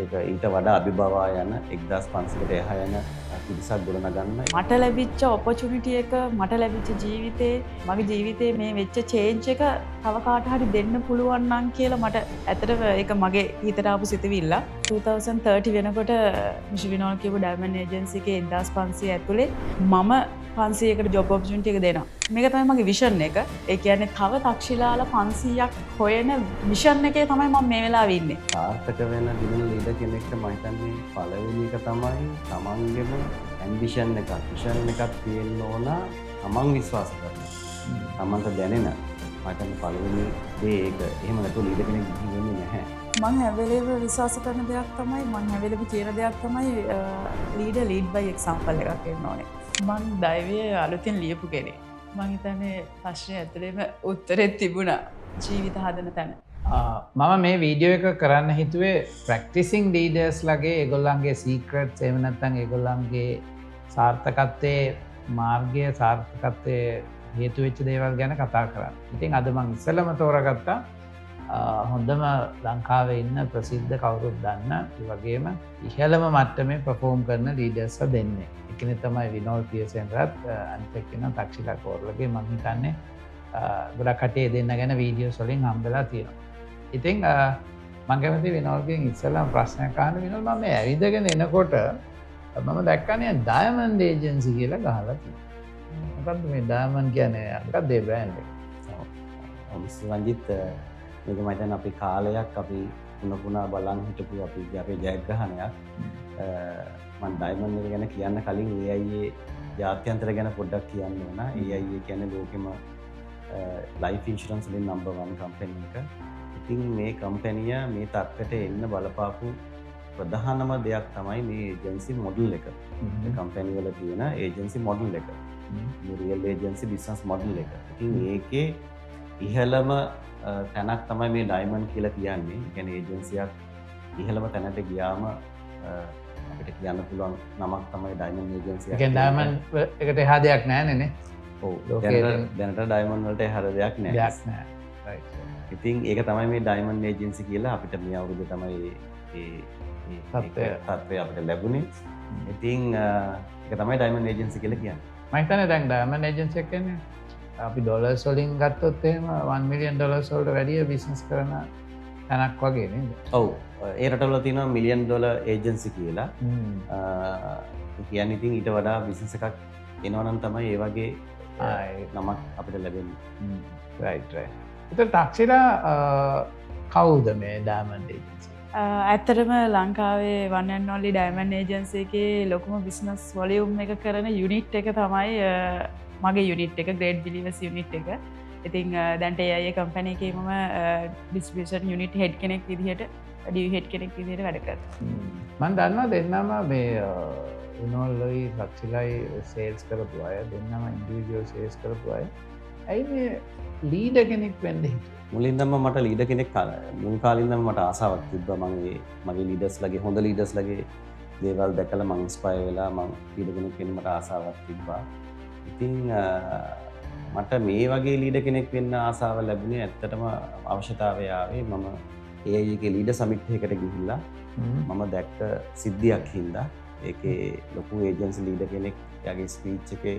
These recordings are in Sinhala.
ඒක ඊට වඩා අභිබවා යන 1500කට එහා යන පිරිසක් ගොඩනගන්න. මට ලැබිච්ච ඔපචුනිටිය එක මට ලැබිච්ච ජීවිතේ මගේ ජීවිතේ මේ වෙච්ච චේන්ජ් එක තව කාට හරි දෙන්න පුළුවන් නම් කියලා මට ඇත්තටම ඒක මගේ හිතට ආපු සිතුවිල්ල. 2030 වෙනකොට මිෂිවිනෝල් කියපු ඩයමන්ඩ් ඒජන්සි එකේ 1500 ඇතුලේ මම 500කට ජොබ් ඔපචුනිටි එක දෙනවා. මේක තමයි මගේ විෂන් එක. ඒ කියන්නේ තව තක්ෂිලාල 500ක් හොයන මිෂන් එකේ තමයි මම මේ වෙලාවේ ඉන්නේ. සාර්ථක වෙන දිනන ලීඩර් කෙනෙක්ට මම හිතන්නේ පළවෙනි එක තමයි තමන්ගේම ඇම්බිෂන් එකක්, විෂන් එකක් තියෙන්න ඕන, තමන් විශ්වාස කරන. තමන්ට දැනෙන මම හිතන්නේ පළවෙනි දේ ඒක. එහෙම නැතුව ලීඩර් කෙනෙක් වෙන්නේ නැහැ. මං හැම වෙලේම විශ්වාස කරන දෙයක් තමයි මං හැම වෙලේම කියන දෙයක් තමයි ලීඩර් ලීඩ් බයි එක්සැම්පල් එකක් වෙන්න ඕනේ. මං දෛවයේ අලුතෙන් ලියපු කෙනෙක්. මං හිතන්නේ ප්‍රශ්නේ ඇතුළේම උත්තරේ තිබුණා ජීවිත හදන තැන. මම මේ වීඩියෝ එක කරන්න හිතුවේ ප්‍රැක්ටිසිං ලීඩර්ස් ලගේ ඒගොල්ලන්ගේ සීක්‍රට්ස් එහෙම නැත්නම් ඒගොල්ලන්ගේ සාර්ථකත්වයේ මාර්ගය සාර්ථකත්වයේ හේතු වෙච්ච දේවල් ගැන කතා කරන්න. ඉතින් අද මං ඉස්සෙල්ලම තෝරගත්තා හොඳම ලංකාවේ ඉන්න ප්‍රසිද්ධ කවුරුත් දන්න ඒ වගේම ඉහළම මට්ටමේ පර්ෆෝම් කරන ලීඩර්ස්ලා දෙන්නේ. එකනේ තමයි විනෝල් පියසෙන්රත් අනිත් එක්කෙනා තක්ෂිලා කෝරළගේ මං හිතන්නේ ගොඩක් කටේ දෙන්න ගැන වීඩියෝස් වලින් හම්බෙලා තියෙනවා. ඉතින් මම කැමති විනෝල්ගෙන් ඉස්සෙල්ලාම ප්‍රශ්නයක් අහන්න. විනෝල් මම මේ ඇවිදගෙන එනකොට මම දැක්කනේ ඩයමන්ඩ් ඒජන්සි කියලා ගහලා තියෙනවා. මොකද්ද මේ ඩයමන්ඩ් කියන්නේ? මොකක්ද ඒ බ්‍රෑන්ඩ් එක? රංජිත් මේක මම හිතන්නේ අපි කාලයක් අපි පුනා බලන් හිටපු අපේ ජයග්‍රහණයක්. මම ඩයමන්ඩ් එක ගැන කියන්න කලින් AIA ජාත්‍යන්තර ගැන පොඩ්ඩක් කියන්න ඕන. AIA කියන්නේ ලෝකෙම ලයිෆ් ඉන්ෂුරන්ස් වලින් නම්බර් 1 කම්පැනි එක. ඉතින් මේ කම්පැනිය මේ තත්ත්වයට එන්න බලපාපු ප්‍රධානම දෙයක් තමයි මේ ඒජන්සි මොඩල් එක. මේ කම්පැනි වල තියෙන ඒජන්සි මොඩල් එක. මේ රියල් ඒජන්සි බිස්නස් මොඩල් එක. ඉතින් ඒකේ ඉහළම තැනක් තමයි මේ ඩයමන්ඩ් කියලා කියන්නේ. ඒ කියන්නේ ඒජන්සියක් ඉහළම තැනට ගියාම අපිට කියන්න පුළුවන් නමක් තමයි ඩයමන්ඩ් ඒජන්සි එක. ඒ කියන්නේ ඩයමන්ඩ් එකට එහා දෙයක් නැහැ නේ. ඔව්. දැනට ඩයමන්ඩ් වලට එහා දෙයක් නැහැ. දෙයක් නැහැ. රයිට්. ඉතින් ඒක තමයි මේ ඩයමන්ඩ් ඒජන්සි කියලා අපිට මේ අවුරුද්දේ තමයි තත්ත්වය අපිට ලැබුණේ. ඉතින් ඒක තමයි ඩයමන්ඩ් ඒජන්සි කියලා කියන්නේ. මම හිතන්නේ දැන් ඩයමන්ඩ් ඒජන්සි එක කියන්නේ අපි ඩොලර්ස් වලින් ගත්තොත් එහෙම $1 million වලට වැඩිය බිස්නස් කරන තැනක් වගේ නේද? ඔව්. ඒ රටවල තියෙනවා $1 million ඒජන්සි කියලා. ඒ කියන්නේ ඉතින් ඊට වඩා බිස්නස් එකක් එනවා නම් තමයි ඒ වගේ නමක් අපිට ලැබෙන්නේ. Right right. ඒතර තාක්ෂිලා කවුද මේ ඩයමන්ඩ් ඒජන්සි? ඇත්තටම ලංකාවේ වන් ඇන්ඩ් ඔන්ලි ඩයමන්ඩ් ඒජන්සි එකේ ලොකුම බිස්නස් වොලියුම් එක කරන යුනිට් එක තමයි මගේ යුනිට් එක ග්‍රේට් බිලිවර්ස් යුනිට් එක. ඉතින් දැන්ට AIA කම්පැනි එකේ මම ඩිස්ට්‍රිබියුෂන් යුනිට් හෙඩ් කෙනෙක් විදිහට ඩිවි හෙඩ් කෙනෙක් විදිහට වැඩ කරනවා. මම දන්නවා දෙන්නම මේ විනෝල්ලයි තාක්ෂිලයි සේල්ස් කරපු අය දෙන්නම ඉන්ඩිවිජුවල් සේල්ස් කරපු අය. ඇයි මේ ලීඩර් කෙනෙක් වෙන්න හිතුවේ? මුලින්දම මට ලීඩර් කෙනෙක් මුල් කාලේ ඉඳන්ම මට ආසාවක් තිබ්බා. මගේ ලීඩර්ස්ලගේ හොඳ ලීඩර්ස්ලගේ දේවල් දැකලා මම ඉන්ස්පයර් වෙලා මම ලීඩර් කෙනෙක් වෙන්න මට ආසාවක් තිබ්බා. ඉතින් මට මේ වගේ ලීඩර් කෙනෙක් වෙන්න ආසාව ලැබුණේ ඇත්තටම අවශ්‍යතාවය ආවේ මම AIA එකේ ලීඩර් සමිට් එකකට ගිහිල්ලා මම දැක්ක සිද්ධියක් හින්දා. ඒකේ ලොකු ඒජන්සි ලීඩර් කෙනෙක් යාගේ ස්පීච් එකේ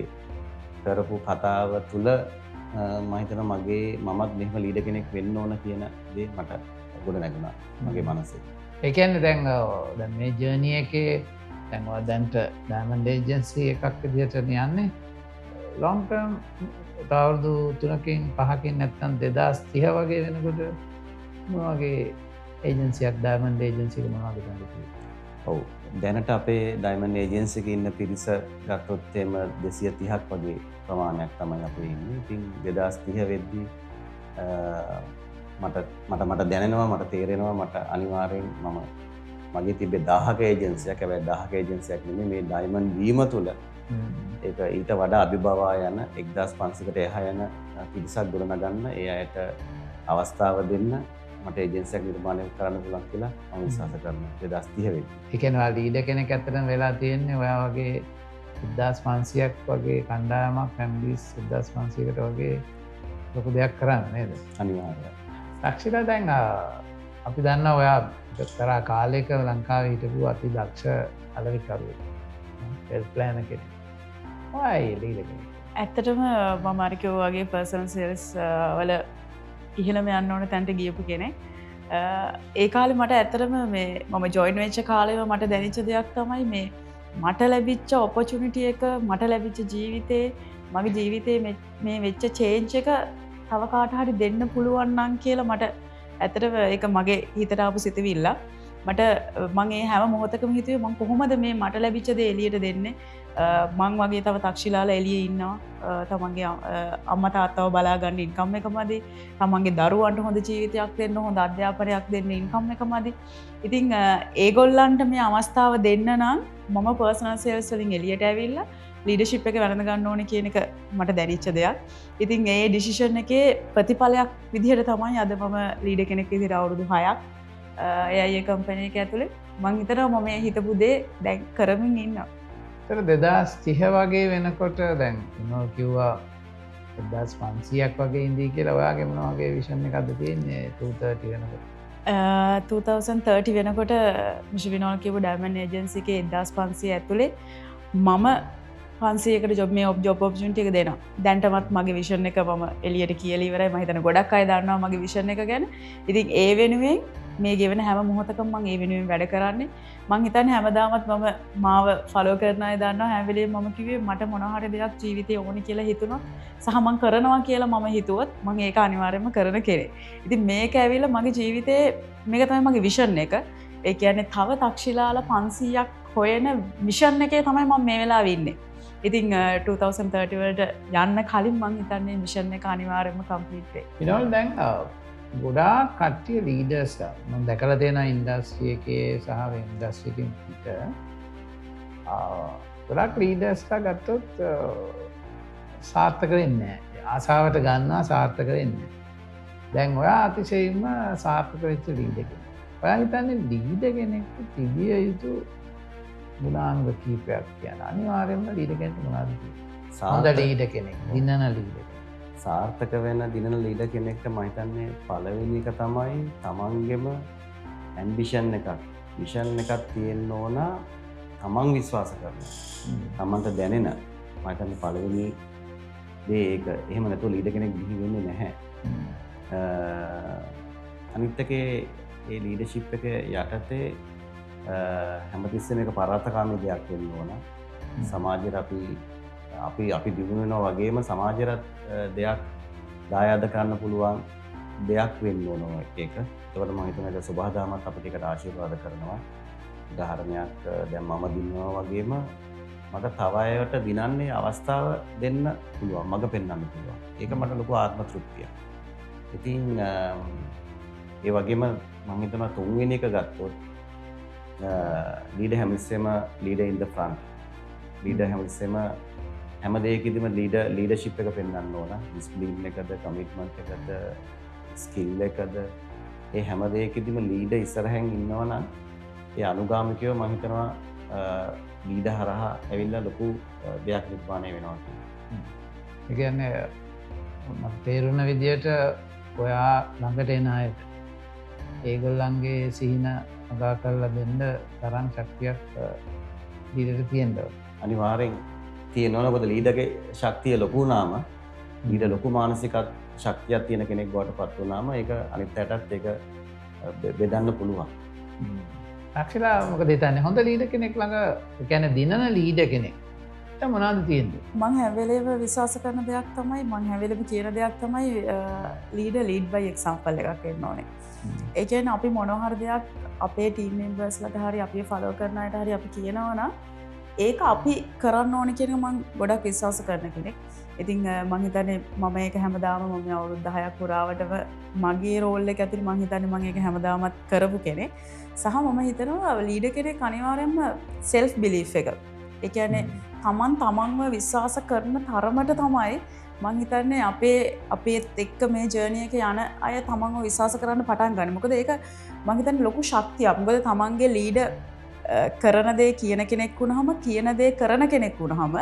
කරපු කතාව තුළ මම හිතනවා මමත් මෙහෙම ලීඩර් කෙනෙක් වෙන්න ඕන කියන දේ මට ගොඩ නැගුණා මගේ මනසේ. ඒ කියන්නේ දැන් මේ ජර්නි එකේ දැන් ඔය දැන්ට ඩයමන්ඩ් ඒජන්සි එකක් විදිහට යන්නේ ලොන්ග් ටර්ම් අවුරුදු 3කින් 5කින් නැත්නම් 2030 වගේ වෙනකොට මොනවගේ ඒජන්සියක් ඩයමන්ඩ් ඒජන්සි එක මොනවද කරන්නේ? ඔව්. දැනට අපේ ඩයමන්ඩ් ඒජන්සි එකේ ඉන්න පිරිස ගත්තොත් එම 230ක් වගේ ප්‍රමාණයක් තමයි අපේ ඉන්නේ. ඉතින් 2030 වෙද්දී මට දැනෙනවා මට තේරෙනවා මට අනිවාර්යෙන් මගේ තිබ්බේ 1000ක ඒජන්සියක්. හැබැයි 1000ක ඒජන්සියක් නෙමෙයි මේ ඩයමන්ඩ් වීම තුළ ඒක ඊට වඩා අභිබවා යන 1500කට එහා යන පිරිසක් ගොඩනගන්න ඒ අයට අවස්ථාව දෙන්න මට ඒජන්සියක් නිර්මාණය කරන්න පුළුවන් කියලා මම විශ්වාස කරනවා 2030 වෙද්දී. ඒ කියන්නේ ලීඩර් කෙනෙක් ඇත්තටම වෙලා තියෙන්නේ ඔයා වගේ 1500ක් වගේ කණ්ඩායමක් ෆැමිලිස් 1500කට වගේ ලොකු දෙයක් කරන්න නේද? අනිවාර්යයෙන්. තාක්ෂිලා දැන් අපි දන්න ඔයා කරා කාලයක ලංකාව හිටපු අති දක්ෂ අලවිකරුව පෙල් ප්ලෑන කෙන ඔය ලීඩ කෙන ඇත්තටම මමාරිකෝ වගේ පර්සන් සෙල්ස් වල ඉහළම යන්න ඕන තැන්ට ගියපු කෙනෙ ඒ කාලෙ මට ඇතරම මේ මම ජොයින් වෙච්ච කාලෙව මට දැනිච්ච දෙයක් තමයි මේ මට ලැබිච්ච ඔපචුනිටිය එක මට ලැබිච්ච ජීවිතේ මගේ ජීවිතේ මේ වෙච්ච චේන්ජ් එක තව කාට හරි දෙන්න පුළුවන් නම් කියලා මට ඇත්තට ඒක මගේ හිතට ආපු සිතුවිල්ල මට මං ඒ හැම මොහොතකම හිතුවේ මං කොහොමද මේ මට ලැබිච්ච දේ එළියට දෙන්නේ මං වගේ තව තක්ෂිලාලා එළියේ ඉන්නවා තමන්ගේ අම්මා තාත්තව බලා ගන්න ඉන්කම් එකමදි තමන්ගේ දරුවන්ට හොඳ ජීවිතයක් දෙන්න හොඳ අධ්‍යාපනයක් දෙන්න ඉන්කම් එකමදි ඉතින් ඒගොල්ලන්ට මේ අවස්ථාව දෙන්න නම් මම පර්සනල් සේල්ස් වලින් එළියට ඇවිල්ලා ලීඩර්ෂිප් එක වැළඳ ගන්න ඕනේ කියන එක මට දැනෙච්ච දෙයක්. ඉතින් ඒ ඩිසිෂන් එකේ ප්‍රතිඵලයක් විදිහට තමයි අද මම ලීඩර් කෙනෙක් විදිහට අවුරුදු 6ක් AIA කම්පැනි එක ඇතුලේ මම හිතනවා මම මේ හිතපු දේ දැන් කරමින් ඉන්නවා. ඒතර 2030 වගේ වෙනකොට දැන් මොනවා කිව්වා 1500ක් වගේ ඉඳී කියලා ඔයාගේ මොන වගේ විෂන් එකක්ද තියෙන්නේ 230 වෙනකොට? 2030 වෙනකොට මිෂිවිනෝල් කියපු ඩයමන්ඩ් ඒජන්සි එකේ 1500 ඇතුලේ මම 500කට ජොබ් මේ ජොබ් ඔපචුනිටි එක දෙනවා. දැන්ටමත් මගේ විෂන් එක මම එළියට කියලා ඉවරයි. මම හිතන්නේ ගොඩක් අය දන්නවා මගේ විෂන් එක ගැන. ඉතින් ඒ වෙනුවෙන් මේ ගෙවන හැම මොහොතකම මම ඒ වෙනුවෙන් වැඩ කරන්නේ. මම හිතන්නේ හැමදාමත් මම මාව ෆලෝ කරන අය දන්නවා හැම වෙලේම මම කිව්වේ මට මොන හරි දෙයක් ජීවිතේ ඕනි කියලා හිතුණොත් සහ මම කරනවා කියලා මම හිතුවොත් මම ඒක අනිවාර්යයෙන්ම කරන කෙනෙක්. ඉතින් මේක ඇවිල්ලා මගේ ජීවිතේ මේක තමයි මගේ විෂන් එක. ඒ කියන්නේ තව තක්ෂිලාලා 500ක් හොයන විෂන් එකේ තමයි මම මේ වෙලාවේ ඉන්නේ. ඉතින් 2030 වලට යන්න කලින් මම හිතන්නේ මිෂන් එක අනිවාර්යයෙන්ම කම්ප්ලීට් වෙයි. ඊනෝල් දැන් ගොඩාක් කට්ටිය ලීඩර්ස් මම දැකලා තියෙනවා ඉන්ඩස්ට්‍රි එකේ සහ ඉන්ඩස්ට්‍රි එකකින් පිට ගොඩාක් ලීඩර්ස්ලා ගත්තොත් සාර්ථක වෙන්නේ නැහැ. ආසාවට ගන්නවා සාර්ථක වෙන්නේ නැහැ. දැන් ඔයා අතිශයින්ම සාර්ථක වෙච්ච ලීඩර් කෙනෙක්. ඔයා හිතන්නේ ලීඩර් කෙනෙක්ට තිබිය යුතු ගුණාංග කීපයක් කියන අනිවාර්යයෙන්ම ලීඩර් කෙනෙක් මොනවද කියන්නේ? හොඳ ලීඩර් කෙනෙක්, දිනන ලීඩර්. සාර්ථක වෙන දිනන ලීඩර් කෙනෙක්ට මම හිතන්නේ පළවෙනි එක තමයි තමන්ගේම ඇම්බිෂන් එකක්, විෂන් එකක් තියෙන්න ඕන, තමන් විශ්වාස කරනවා. තමන්ට දැනෙන මම හිතන්නේ පළවෙනි දේ ඒක. එහෙම නැතුව ලීඩර් කෙනෙක් දිහි වෙන්නේ නැහැ. අනිත් එකේ ඒ ලීඩර්ෂිප් එක යටතේ හැමතිස්සෙම එක පරාර්ථකාමී දෙයක් වෙන්න ඕන. සමාජයට අපි දියුණු වෙනවා වගේම සමාජයට දෙයක් දායාද කරන්න පුළුවන් දෙයක් වෙන්න ඕන ඒක. ඒකට මම හිතනවා ඒක සබහාදමත් අපිට ඒකට ආශිර්වාද කරනවා. උදාහරණයක් දැන් මම දිනනවා වගේම මට තව අයට දිනන්නේ අවස්ථාව දෙන්න පුළුවන්, මඟ පෙන්වන්න පුළුවන්. ඒක මට ලොකු ආත්ම තෘප්තියක්. ඉතින් ඒ වගේම මම හිතනවා තුන්වෙනි එක ගත්තොත් ලීඩර් හැමතිස්සෙම ලීඩර් ඉන් ද ෆ්‍රන්ට්. ලීඩර් හැමතිස්සෙම හැම දෙයකදීම ලීඩර්ෂිප් එක පෙන්වන්න ඕන. ඩිසිප්ලින් එකද, කමිට්මන්ට් එකද, ස්කිල් එකද, ඒ හැම දෙයකදීම ලීඩර් ඉස්සරහින් ඉන්නවා නම් ඒ අනුගාමිකයෝ මම හිතනවා ලීඩර් හරහා ඇවිල්ලා ලොකු දෙයක් නිර්මාණය වෙනවා කියලා. ඒ කියන්නේ මට තේරුණ විදියට ඔයා ළඟට එන අයට ඒගොල්ලන්ගේ සිහින අගා කරලා දෙන්න තරම් ශක්තියක් ලීඩර්ට තියෙන්න ඕන. අනිවාර්යෙන් තියෙනවා. මොකද ලීඩර්ගේ ශක්තිය ලොකු වුණාම ලීඩර් ලොකු මානසික ශක්තියක් තියෙන කෙනෙක් බවට පත් වුණාම ඒක අනිත් පැයටත් ඒක බෙදන්න පුළුවන්. අක්ෂලා මොකද හිතන්නේ හොඳ ලීඩර් කෙනෙක් ළඟ ඒ කියන්නේ දිනන ලීඩර් කෙනෙක් මොනවද තියෙන්නේ? මම හැම වෙලේම විශ්වාස කරන දෙයක් තමයි මම හැම වෙලේම කියන දෙයක් තමයි ලීඩර් ලීඩ් බයි එක්සැම්පල් එකක් වෙන්න ඕනේ. ඒ කියන්නේ අපි මොනවා හරි දෙයක් අපේ ටීම් මෙම්බර්ස්ලට හරි අපි ෆලෝ කරන අයට හරි අපි කියනවා නම් ඒක අපි කරන්න ඕනේ කියන එක මම ගොඩක් විශ්වාස කරන කෙනෙක්. ඉතින් මම හිතන්නේ මම ඒක හැමදාම මම අවුරුදු 10ක් පුරාවටම මගේ රෝල් එක ඇතුළේ මම හිතන්නේ මම ඒක හැමදාමත් කරපු කෙනෙක්. සහ මම හිතනවා ලීඩර් කෙනෙක් අනිවාර්යයෙන්ම self belief එක. ඒ කියන්නේ තමන්ව විශ්වාස කරන තරමට තමයි මං හිතන්නේ අපේත් එක්ක මේ ජර්නි එක යන අය තමන්ව විශ්වාස කරන්න පටන් ගන්න. මොකද ඒක මං හිතන්නේ ලොකු ශක්තියක්. මොකද තමන්ගේ ලීඩර් කරන දේ කියන කෙනෙක් වුණාම කියන දේ කරන කෙනෙක් වුණාම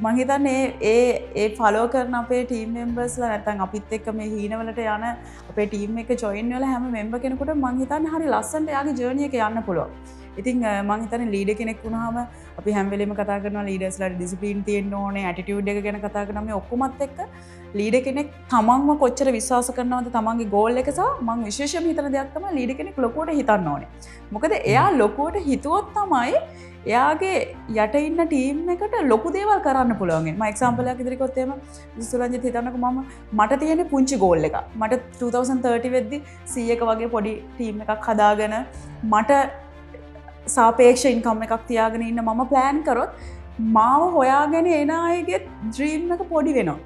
මං හිතන්නේ ඒ ෆලෝ කරන අපේ ටීම් මෙම්බර්ස්ලා නැත්නම් අපිත් එක්ක මේ හීනවලට යන අපේ ටීම් එක ජොයින් වෙලා හැම මෙම්බර් කෙනෙකුට මං හිතන්නේ හරි ලස්සනට එයාගේ ජර්නි එක යන්න පුළුවන්. ඉතින් මං හිතන්නේ ලීඩර් කෙනෙක් වුණාම අපි හැම වෙලෙම කතා කරනවා ලීඩර්ස්ලාට ඩිසිප්ලින් තියෙන්න ඕනේ, ඇටිටියුඩ් එක ගැන කතා කරනවා. මේ ඔක්කොමත් එක්ක ලීඩර් කෙනෙක් තමන්ව කොච්චර විශ්වාස කරනවද තමන්ගේ ගෝල් එක සහ මං විශේෂයෙන්ම හිතන දෙයක් තමයි ලීඩර් කෙනෙක් ලොකුවට හිතන්න ඕනේ. මොකද එයා ලොකුවට හිතුවොත් තමයි එයාගේ යට ඉන්න ටීම් එකට ලොකු දේවල් කරන්න පුළුවන්. මම එක්සැම්පල් එකක් ඉදිරි කරොත් එහෙම විසුරංජිත් හිතන්නකෝ මට තියෙන පුංචි ගෝල් එකක්. මට 2030 වෙද්දි 100 එක වගේ පොඩි ටීම් එකක් හදාගෙන මට සාපේක්ෂ ඉන්කම් එකක් තියාගෙන ඉන්න මම ප්ලෑන් කරොත් මාව හොයාගෙන එන අයගේ ඩ්‍රීම් එක පොඩි වෙනවා.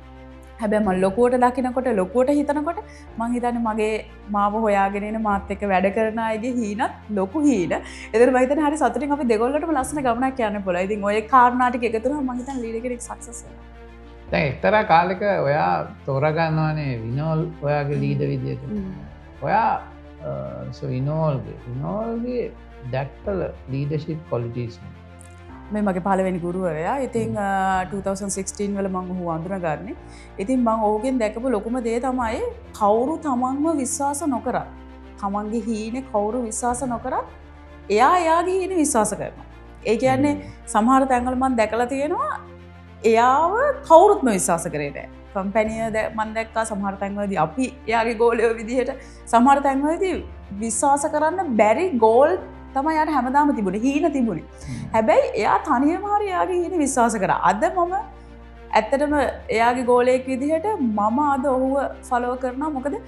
හැබැයි මම ලොකුවට දකිනකොට ලොකුවට හිතනකොට මං හිතන්නේ මගේ මාව හොයාගෙන එන මාත් එක්ක වැඩ කරන අයගේ හීනත් ලොකු හීන. ඒතර මම හිතන්නේ හරි සතුටින් අපි දෙගොල්ලටම ලස්සන ගමනක් යන්න පුළුවන්. ඉතින් ඔය කාරණා ටික එකතු වුණාම මං හිතන්නේ ලීඩර් කෙනෙක් සක්සස් වෙනවා. දැන් එක්තරා කාලෙක ඔයා තෝරගන්නවානේ විනෝල් ඔයාගේ ලීඩර් විදියට. ඔයා විනෝල්ගේ දැක්කල ලීඩර්ෂිප් ක්වොලිටිස් මේ මගේ පළවෙනි ගුරුවරයා. ඉතින් 2016 වල මම ඔහු අඳුනගන්නේ. ඉතින් මම ඔහුගෙන් දැකපු ලොකුම දේ තමයි කවුරු තමන්ව විශ්වාස නොකරත්, තමන්ගේ හීනේ කවුරු විශ්වාස නොකරත් එයා එයාගේ හීනේ විශ්වාස කරනවා. ඒ කියන්නේ සමහර තැන්වල මම දැකලා තියෙනවා එයාව කවුරුත්ම විශ්වාස කරේ නැහැ. කම්පැනිය මම දැක්කා සමහර තැන්වලදී අපි එයාගේ ගෝලයෝ විදිහට සමහර තැන්වලදී විශ්වාස කරන්න බැරි ගෝල් තමයි යාට හැමදාම තිබුණේ, හීන තිබුණේ. හැබැයි එයා තනියම හරි එයාගේ හීන විශ්වාස කරා. අද මම ඇත්තටම එයාගේ ගෝලයක් විදිහට මම අද ඔහුව ෆලෝ කරනවා. මොකද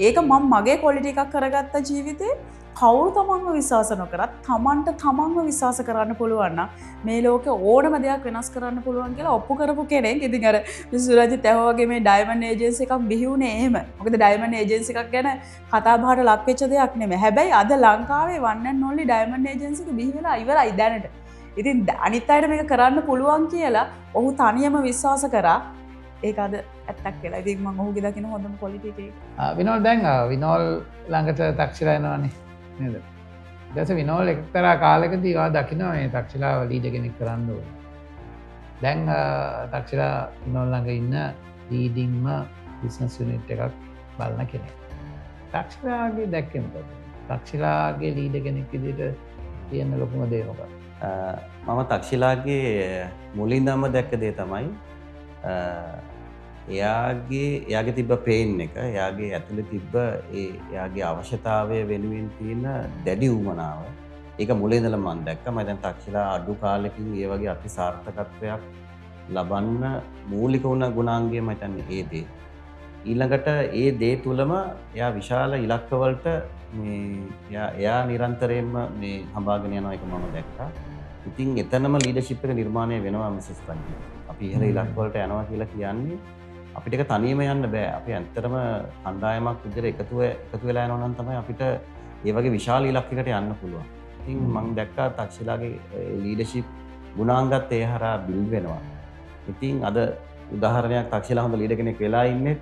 ඒක මම මගේ ක්වොලිටි එකක් කරගත්ත ජීවිතේ කවුරු තමන්ව විශ්වාස නොකරත් තමන්ට තමන්ව විශ්වාස කරන්න පුළුවන් නම් මේ ලෝකේ ඕනම දෙයක් වෙනස් කරන්න පුළුවන් කියලා ඔප්පු කරපු කෙනෙක්. ඉතින් අර සුරජිත් ඇහුවාගේ මේ ඩයමන්ඩ් ඒජන්සි එකක් බිහි වුණේ එහෙම. මොකද ඩයමන්ඩ් ඒජන්සි එකක් ගැන කතා බහට ලක් වෙච්ච දෙයක් නෙමෙයි. හැබැයි අද ලංකාවේ one and only diamond agency එක බිහි වෙලා ඉවරයි දැනට. ඉතින් අනිත් අයට මේක කරන්න පුළුවන් කියලා ඔහු තනියම විශ්වාස කරා. ඒක අද ඇත්තක් කියලා. ඉතින් මම ඔහුගේ දකින හොඳම ක්වොලිටි එක. විනෝල් දැන් විනෝල් ළඟට තක්ෂිලා එනවනේ නේද? දැස විනෝල් එක්තරා කාලෙකදී ඔයා දකිනවා මේ තක්ෂිලාව ලීඩර් කෙනෙක් කරන්න ඕනේ. දැන් තක්ෂිලා විනෝල් ළඟ ඉන්න ලීඩින්ම බිස්නස් යුනිට් එකක් බලන කෙනෙක්. තක්ෂිලාගේ දැක්කේ මොකද? තක්ෂිලාගේ ලීඩර් කෙනෙක් විදිහට තියෙන ලොකුම දේ මොකක්ද? මම තක්ෂිලාගේ මුලින්දම දැක්ක දේ තමයි එයාගේ තිබ්බ පේන් එක, එයාගේ ඇතුළේ තිබ්බ එයාගේ අවශ්‍යතාවය වෙනුවෙන් තියෙන දැඩි උවමනාව. ඒක මුලින්දලම මම දැක්කා. මම දැන් තක්ෂිලා අඩු කාලෙකින් ඒ වගේ අති සාර්ථකත්වයක් ලබන්න මූලික වුණ ගුණාංගය මම හිතන්නේ ඒ දේ. ඊළඟට ඒ දේ තුලම එයා විශාල ඉලක්කවලට එයා නිරන්තරයෙන්ම මේ හඹාගෙන යනවා. ඒක මම දැක්කා. ඉතින් එතනම ලීඩර්ෂිප් එක නිර්මාණය වෙනවා මිසස් රංජි. අපි ඉහළ ඉලක්කවලට යනවා කියලා කියන්නේ අපිට ඒක තනියම යන්න බෑ. අපි ඇත්තටම කණ්ඩායමක් විදිහට එකතු වෙලා යනවා නම් තමයි අපිට ඒ වගේ විශාල ඉලක්කයකට යන්න පුළුවන්. ඉතින් මම දැක්කා තක්ෂිලාගේ ලීඩර්ෂිප් ගුණාංගත් ඒ හරහා බිල්ඩ් වෙනවා. ඉතින් අද උදාහරණයක් තක්ෂිලා හොඳ ලීඩර් කෙනෙක් වෙලා ඉන්නේ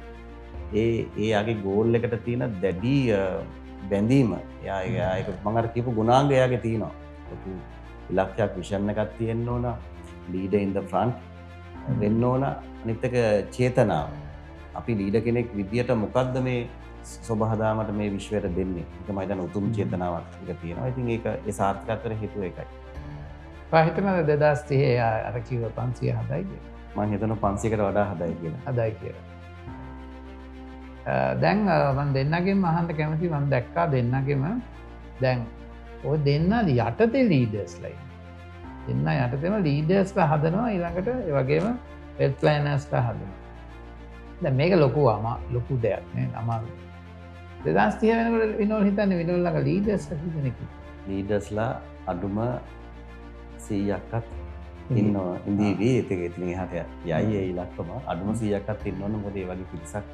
එයාගේ ගෝල් එකට තියෙන දැඩි බැඳීම. එයා ඒක මම අර කියපු ගුණාංග එයාගේ තියෙනවා. ලොකු ඉලක්කයක් විෂන් එකක් තියෙන්න ඕන. ලීඩර් ඉන් ද ෆ්‍රන්ට් වෙන්න ඕන. අනිත් එක චේතනාව. අපි ලීඩර් කෙනෙක් විදියට මොකද්ද මේ සබහදාමට මේ විශ්වයට දෙන්නේ? ඒක මම හිතන උතුම් චේතනාවක් එක තියෙනවා. ඉතින් ඒක ඒ සාර්ථකත්වයට හේතුව ඒකයි. මම හිතනවා 2030 අර කිව්ව 500 හදයි කියලා. මම හිතනවා 500කට වඩා හදයි කියලා. හදයි කියලා. දැන් මම දෙන්නගෙම අහන්න කැමතියි. මම දැක්කා දෙන්නගෙම දැන් ඔය දෙන්න යටතේ ලීඩර්ස්ලා දෙන්න යටතේම ලීඩර්ස්ලා හදනවා. ඊළඟට ඒ වගේම වෙල්ත් ප්ලෑනර්ස්ලා හදනවා. දැන් මේක ලොකු දෙයක් නේ. අමාරු. 2030 වෙනකොට විනෝල් හිතන්නේ විනෝල් ළඟ ලීඩර්ස්ලා කීදෙනෙක්? ලීඩර්ස්ලා අඩුම 100ක්වත් ඉන්නවා. ඉන්දීවි ඒක ඉතින් එහාට යයි ඒ ඉලක්කම අඩුම 100ක්වත් ඉන්න ඕන. මොකද ඒ වගේ පිරිසක්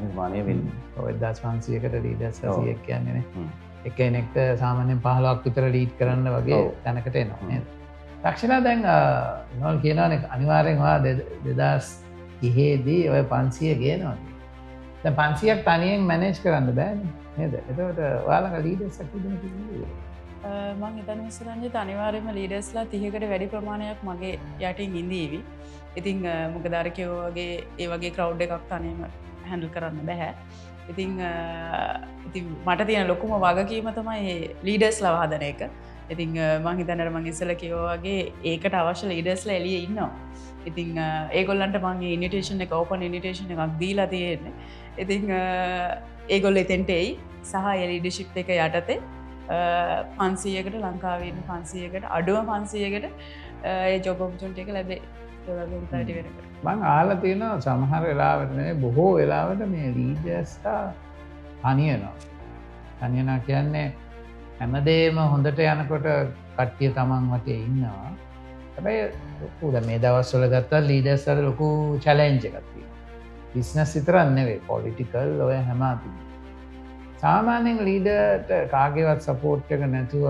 නිර්මාණය වෙන්නේ. ඔය 1500කට ලීඩර්ස් 100ක් කියන්නේ නේ. එකෙනෙක්ට සාමාන්‍යයෙන් 15ක් විතර ලීඩ් කරන්න වගේ තැනකට එනවා නේද? තක්ෂිලා දැන් විනෝල් කියනවානේ අනිවාර්යෙන් ඔයා 2030 දී ඔය 500 ගේනවා. දැන් 500ක් තනියෙන් මැනේජ් කරන්න බෑනේ නේද? එතකොට ඔයාලගේ ලීඩර්ස් කීදෙනෙක් ඉන්නවද? මං හිතන විසරංජිත අනිවාර්යයෙන්ම ලීඩර්ස්ලා 30කට වැඩි ප්‍රමාණයක් මගේ යටින් ඉඳීවි. ඉතින් මොකද අර කිව්වා වගේ ඒ වගේ ක්‍රවුඩ් එකක් තනියම හැන්ඩල් කරන්න බෑ. ඉතින් මට තියෙන ලොකුම වගකීම තමයි ලීඩර්ස්ලා හදන එක. ඉතින් මං හිතන්නේ අර මං ඉස්සෙල්ලා කිව්වා වගේ ඒකට අවශ්‍ය ලීඩර්ස්ලා එළියේ ඉන්නවා. ඉතින් ඒගොල්ලන්ට මං ඉන්විටේෂන් එක ඕපන් ඉන්විටේෂන් එකක් දීලා තියෙන්නේ. ඉතින් ඒගොල්ලෝ එතෙන්ට එයි සහ ඒ ලීඩර්ෂිප් එක යටතේ 500කට ලංකාවන්න 500කට අඩුව 500කට ඒ ජොබ් ඔපචුන්ට එක ලැබේ තට වෙනකට මං ආල තියෙන සමහර වෙලාවට බොහෝ වෙලාවට මේ ලීඩර්ස්ලා අනියනවා අනියනා කියන්නේ හැමදේම හොඳට යනකොට කට්ටිය තමන් වටේ ඉන්නවා හැබැයි ලොකුද මේ දවස්වල ගත්තා ලීඩර්ස්ලා ලොකු චැලෙන්ජ් එකක් තියෙනවා බිස්නස් විතරක් නෙවෙයි පොලිටිකල් ඔය හැම අතින් සාමාන්‍යයෙන් ලීඩර්ට කාගේවත් සපෝට් එක නැතුව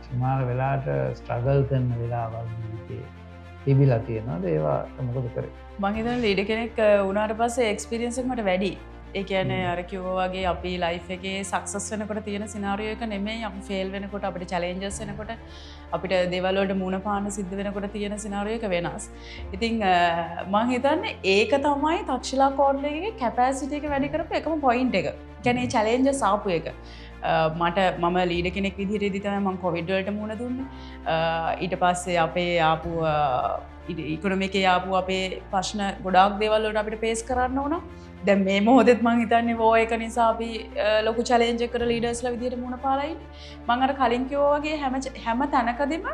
සමහර වෙලාවට ස්ට්‍රගල් කරන වෙලාවල් ජීවිතේ තිබිලා තියෙනවා ඒවා මොකද කරේ මං හිතන්නේ ලීඩර් කෙනෙක් වුණාට පස්සේ එක්ස්පීරියන්ස් එක මට වැඩි ඒ කියන්නේ අර කිව්වා වගේ අපි ලයිෆ් එකේ සක්සස් වෙනකොට තියෙන සිනාරියෝ එක නෙමෙයි අපි ෆේල් වෙනකොට අපිට චැලෙන්ජස් එනකොට අපිට දේවල් වලට මුණ පාන්න සිද්ධ වෙනකොට තියෙන සිනාරියෝ එක වෙනස්. ඉතින් මං හිතන්නේ ඒක තමයි තක්ෂිලා කෝඩ් එකේ කැපැසිටි එක වැඩි කරපු එකම පොයින්ට් එක. කියන්නේ චැලෙන්ජස් ආපු එක. මට මම ලීඩර් කෙනෙක් විදිහටදී තමයි මම කොවිඩ් වලට මුණ දුන්නේ. ඊට පස්සේ අපේ ආපු ඉකොනොමිකේ ආපු අපේ ප්‍රශ්න ගොඩාක් දේවල් වලට අපිට ෆේස් කරන්න වුණා. දැන් මේ මොහොතේත් මං හිතන්නේ වෝ එක නිසා අපි ලොකු චැලෙන්ජ් එකකට ලීඩර්ස්ලා විදිහට මුණ පාලා ඉන්නේ. මං අර කලින් කිව්වා වගේ හැම තැනකදීම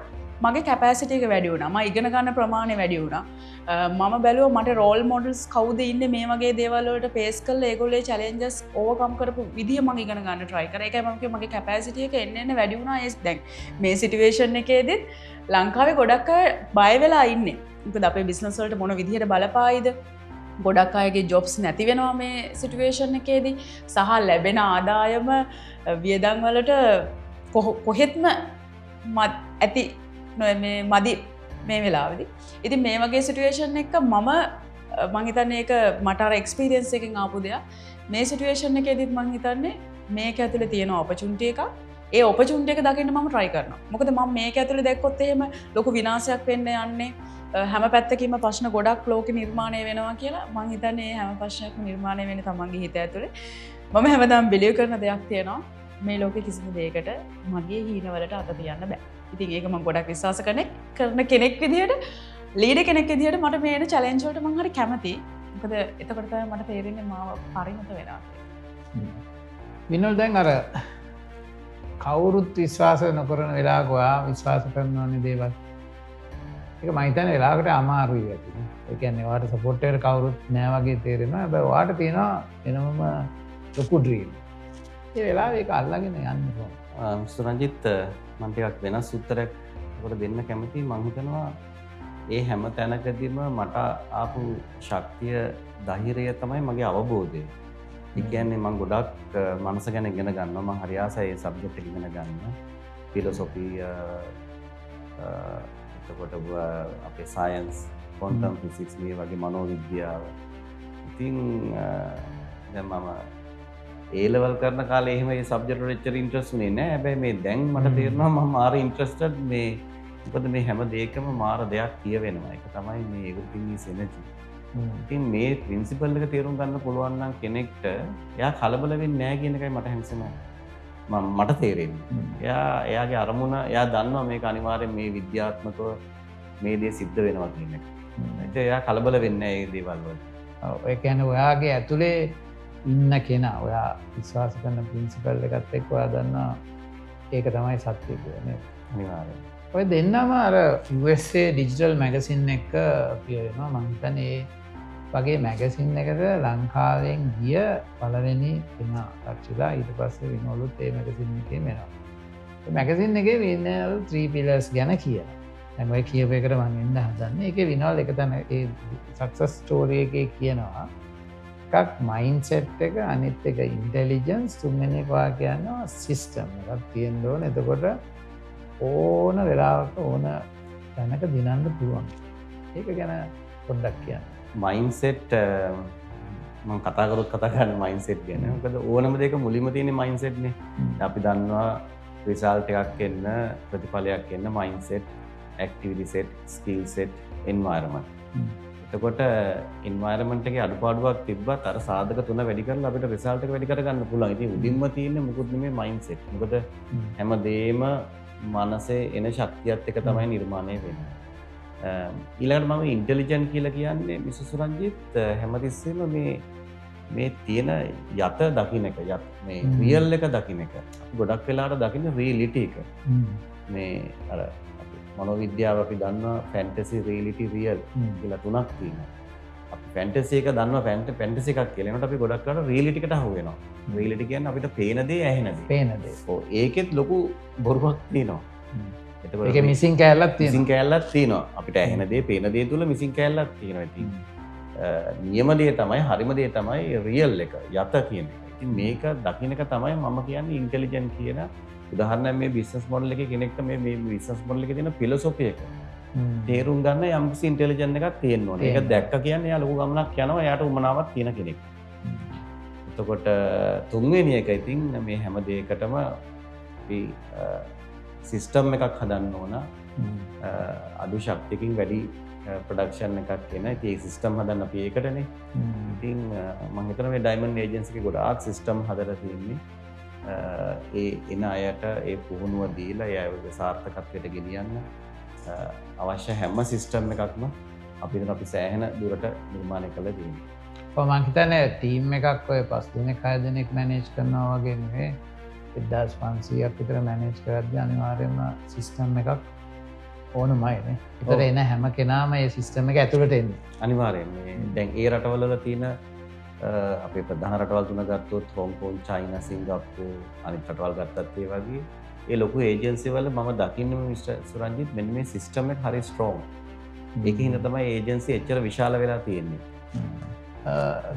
මගේ කැපැසිටි එක වැඩි වුණා. මම ඉගෙන ගන්න ප්‍රමාණය වැඩි වුණා. මම බැලුවා මට රෝල් මොඩල්ස් කවුද ඉන්නේ මේ වගේ දේවල් වලට ෆේස් කරලා ඒගොල්ලේ චැලෙන්ජස් ඕවර්කම් කරපු විදිය මම ඉගෙන ගන්න try කරා. ඒකයි මම කිව්වා මගේ කැපැසිටි එක එන්න වැඩි වුණා. ඒ දැන් මේ සිටුේෂන් එකේදීත් ලංකාවේ ගොඩක් අය බය වෙලා ඉන්නේ. මොකද අපේ බිස්නස් වලට මොන විදිහට බලපායිද? ගොඩක් අයගේ ජොබ්ස් නැති වෙනවා මේ සිටුේෂන් එකේදී සහ ලැබෙන ආදායම වියදම් වලට කොහෙත්ම ඇති මේ මදි මේ වෙලාවෙදි. ඉතින් මේ වගේ සිටුේෂන් එක මම හිතන්නේ ඒක මට අර එක්ස්පීරියන්ස් එකෙන් ආපු දෙයක්. මේ සිටුේෂන් එකේදීත් මම හිතන්නේ මේක ඇතුලේ තියෙන ඔපචුනිටි එකක්. ඒ ඔපචුනිටි එක දකින්න මම try කරනවා. මොකද මම මේක ඇතුලේ දැක්කොත් එහෙම ලොකු විනාශයක් වෙන්න යන්නේ හැම පැත්තකින්ම ප්‍රශ්න ගොඩක් ලෝකෙ නිර්මාණය වෙනවා කියලා මම හිතන්නේ මේ හැම ප්‍රශ්නයක්ම නිර්මාණය වෙන්නේ තමන්ගේ හිත ඇතුලේ. මම හැමදාම බිලීව් කරන දෙයක් තියෙනවා මේ ලෝකෙ කිසිම දෙයකට මගේ හීනවලට අත තියන්න බෑ. ඉතින් ඒක මම ගොඩක් විශ්වාස කරන කෙනෙක් විදිහට ලීඩර් කෙනෙක් විදිහට මට මේ එන චැලෙන්ජ් වලට මම හරි කැමතියි. මොකද එතකොට තමයි මට තේරෙන්නේ මාව පරිණත වෙනවා. විනෝල් දැන් අර කවුරුත් විශ්වාස නොකරන වෙලාවක ඔයා විශ්වාස කරනවනේ දේවල්. ඒක මම හිතන්නේ වෙලාවකට අමාරුයි ඇති. ඒ කියන්නේ ඔයාට සපෝට් එකට කවුරුත් නෑ වගේ තේරෙනවා. හැබැයි ඔයාට තියෙනවා වෙනම ලොකු ඩ්‍රීම්. ඒ වෙලාවේ ඒක අල්ලගෙන යන්න ඕන. සුරංජිත් මම ටිකක් වෙනස් උත්තරයක් ඔකට දෙන්න කැමතියි. මම හිතනවා ඒ හැම තැනකදීම මට ආපු ශක්තිය ධෛර්යය තමයි මගේ අවබෝධය. ඒ කියන්නේ මම ගොඩක් මනස ගැන ඉගෙන ගන්නවා. මම හරි ආසයි ඒ සබ්ජෙක්ට් එක ඉගෙන ගන්න. ෆිලොසොෆි එතකොට අපේ සයන්ස් ක්වොන්ටම් ෆිසික්ස් මේ වගේ මනෝවිද්‍යාව. ඉතින් දැන් මම ඒ ලෙවල් කරන කාලේ එහෙම මේ සබ්ජෙක්ට් වල එච්චර ඉන්ට්‍රස්ට් නේ නෑ. හැබැයි මේ දැන් මට තේරෙනවා මම මාර ඉන්ට්‍රස්ටඩ් මේ මොකද මේ හැම දෙයකම මාර දෙයක් කියවෙනවා. ඒක තමයි මේ everything is energy. ඉතින් මේ ප්‍රින්සිපල් එක තේරුම් ගන්න පුළුවන් නම් කෙනෙක්ට එයා කලබල වෙන්නේ නෑ කියන එකයි මට හැමසෙම මට තේරෙන්නේ. එයාගේ අරමුණ එයා දන්නවා මේක අනිවාර්යෙන් මේ විද්‍යාත්මකව මේ දේ සිද්ධ වෙනවා කියන එක. එයා කලබල වෙන්නේ නෑ මේ දේවල් වලට. ඔව් ඒ කියන්නේ ඔයාගේ ඇතුලේ ඉන්න කෙනා ඔයා විශ්වාස කරන ප්‍රින්සිපල් එකත් එක්ක ඔයා දන්නවා ඒක තමයි සත්‍ය කියන්නේ. අනිවාර්යෙන්. ඔය දෙන්නම අර USA ඩිජිටල් මැගසින් එක කියනවා මම හිතන්නේ ඒ වගේ මැගසින් එකට ලංකාවෙන් ගිය පළවෙනි කෙනා රක්ෂිලා ඊට පස්සේ විනෝලුත් ඒ මැගසින් එකේ වෙනවා. ඒ මැගසින් එකේ විනෝල් 3 pillars ගැන කියනවා. දැන් ඔය කියපු එකට මම එන්න හදන්නේ. ඒකේ විනෝල් එක තමයි ඒ සක්සස් ස්ටෝරි එකේ කියනවා. එකක් මයින්ඩ්සෙට් එක අනිත් එක ඉන්ටෙලිජන්ස් තුන්වෙනි එක වා කියනවා සිස්ටම් එකක් තියෙන්න ඕන. එතකොට ඕන වෙලාවක ඕන තැනක දිනන්න පුළුවන්. ඒක ගැන පොඩ්ඩක් කියන්න. මයින්සෙට් මම කතා කරන්නේ මයින්සෙට් ගැන. මොකද ඕනම දෙයක මුලින්ම තියෙන මයින්සෙට් නේ. අපි දන්නවා රිසල්ට් එකක් එන්න ප්‍රතිඵලයක් එන්න mindset activity set skill set environment. එතකොට එන්වයරන්මන්ට් එකේ අඩුපාඩුවක් තිබ්බත් අර සාධක තුන වැඩි කරලා අපිට රිසල්ට් එක වැඩි කරගන්න පුළුවන්. ඉතින් උඩින්ම තියෙන්නේ මොකුත් නෙමෙයි මයින්ඩ්සෙට්. මොකද හැමදේම මනසේ එන ශක්තියත් එක තමයි නිර්මාණය වෙන්නේ. ඊළඟට මම ඉන්ටෙලිජන්ට් කියලා කියන්නේ මිසස් රංජිත් හැමතිස්සෙම මේ තියෙන යත දකින්න එක මේ රියල් එක දකින්න එක. ගොඩක් වෙලාවට දකින්න රියැලිටි එක. මේ අර මනෝවිද්‍යාව අපි දන්නවා ෆැන්ටසි රියැලිටි රියල් කියලා තුනක් තියෙනවා. අපි ෆැන්ටසි එක දන්නවා ෆැන්ටසි එකක් කියලා. ඒනට අපි ගොඩක් වෙලාවට රියැලිටි එකට අහු වෙනවා. රියැලිටි කියන්නේ අපිට පේන දේ ඇහෙන දේ. පේන දේ. ඔව් ඒකෙත් ලොකු බොරුවක් තියෙනවා. එතකොට ඒකේ මිසින් කෑල්ලක් තියෙනවා. මිසින් කෑල්ලක් තියෙනවා. අපිට ඇහෙන දේ පේන දේ තුල මිසින් කෑල්ලක් තියෙනවා. ඉතින් නියම දේ තමයි හරිම දේ තමයි රියල් එක යත කියන එක. ඉතින් මේක දකින්න එක තමයි මම කියන්නේ ඉන්ටෙලිජන්ට් කියන උදාහරණයක්. මේ බිස්නස් මොඩල් එකේ කෙනෙක්ට මේ බිස්නස් මොඩල් එකේ තියෙන ෆිලොසොෆි එක තේරුම් ගන්න යම්කිසි ඉන්ටෙලිජන්ට් එකක් තියෙන්න ඕනේ. ඒක දැක්ක කියන්නේ එයා ලොකු ගමනක් යනවා. එයාට උමනාවක් තියෙන කෙනෙක්. එතකොට තුන්වෙනි එක ඉතින් මේ හැම දෙයකටම අපි සිස්ටම් එකක් හදන්න ඕන. අඩු ශක්තියකින් වැඩි ප්‍රොඩක්ෂන් එකක් එන. ඉතින් ඒ සිස්ටම් හදන්න අපි ඒකටනේ. ඉතින් මම හිතනවා මේ ඩයමන්ඩ් ඒජන්සි එකේ ගොඩාක් සිස්ටම් හදලා තියෙන්නේ. ඒ එන අයට ඒ පුහුණුව දීලා ඒ අයව සාර්ථකත්වයට ගෙනියන්න අවශ්‍ය හැම සිස්ටම් එකක්ම අපි සෑහෙන දුරට නිර්මාණය කළා තියෙනවා. ඔව් මම හිතන්නේ ටීම් එකක් ඔය 5 දෙනෙක් 6 දෙනෙක් මැනේජ් කරනවා වගේ නෙවෙයි 1500ක් විතර මැනේජ් කරද්දී අනිවාර්යයෙන්ම සිස්ටම් එකක් ඕනමයිනේ. ඒතර එන හැම කෙනාම මේ සිස්ටම් එක ඇතුළට එන්නේ. අනිවාර්යයෙන්. මේ දැන් ඒ රටවල තියෙන අපේ ප්‍රධාන රටවල් තුන ගත්තොත් හොංකොං, චයිනා, සිංගප්පූර් අනිත් රටවල් ගත්තත් ඒ වගේ ඒ ලොකු ඒජන්සි වල මම දකින්නේ මිස්ටර් සුරංජිත් මෙන්න මේ සිස්ටම් එක හරි ස්ට්‍රෝං. ඒකින් තමයි ඒජන්සි එච්චර විශාල වෙලා තියෙන්නේ.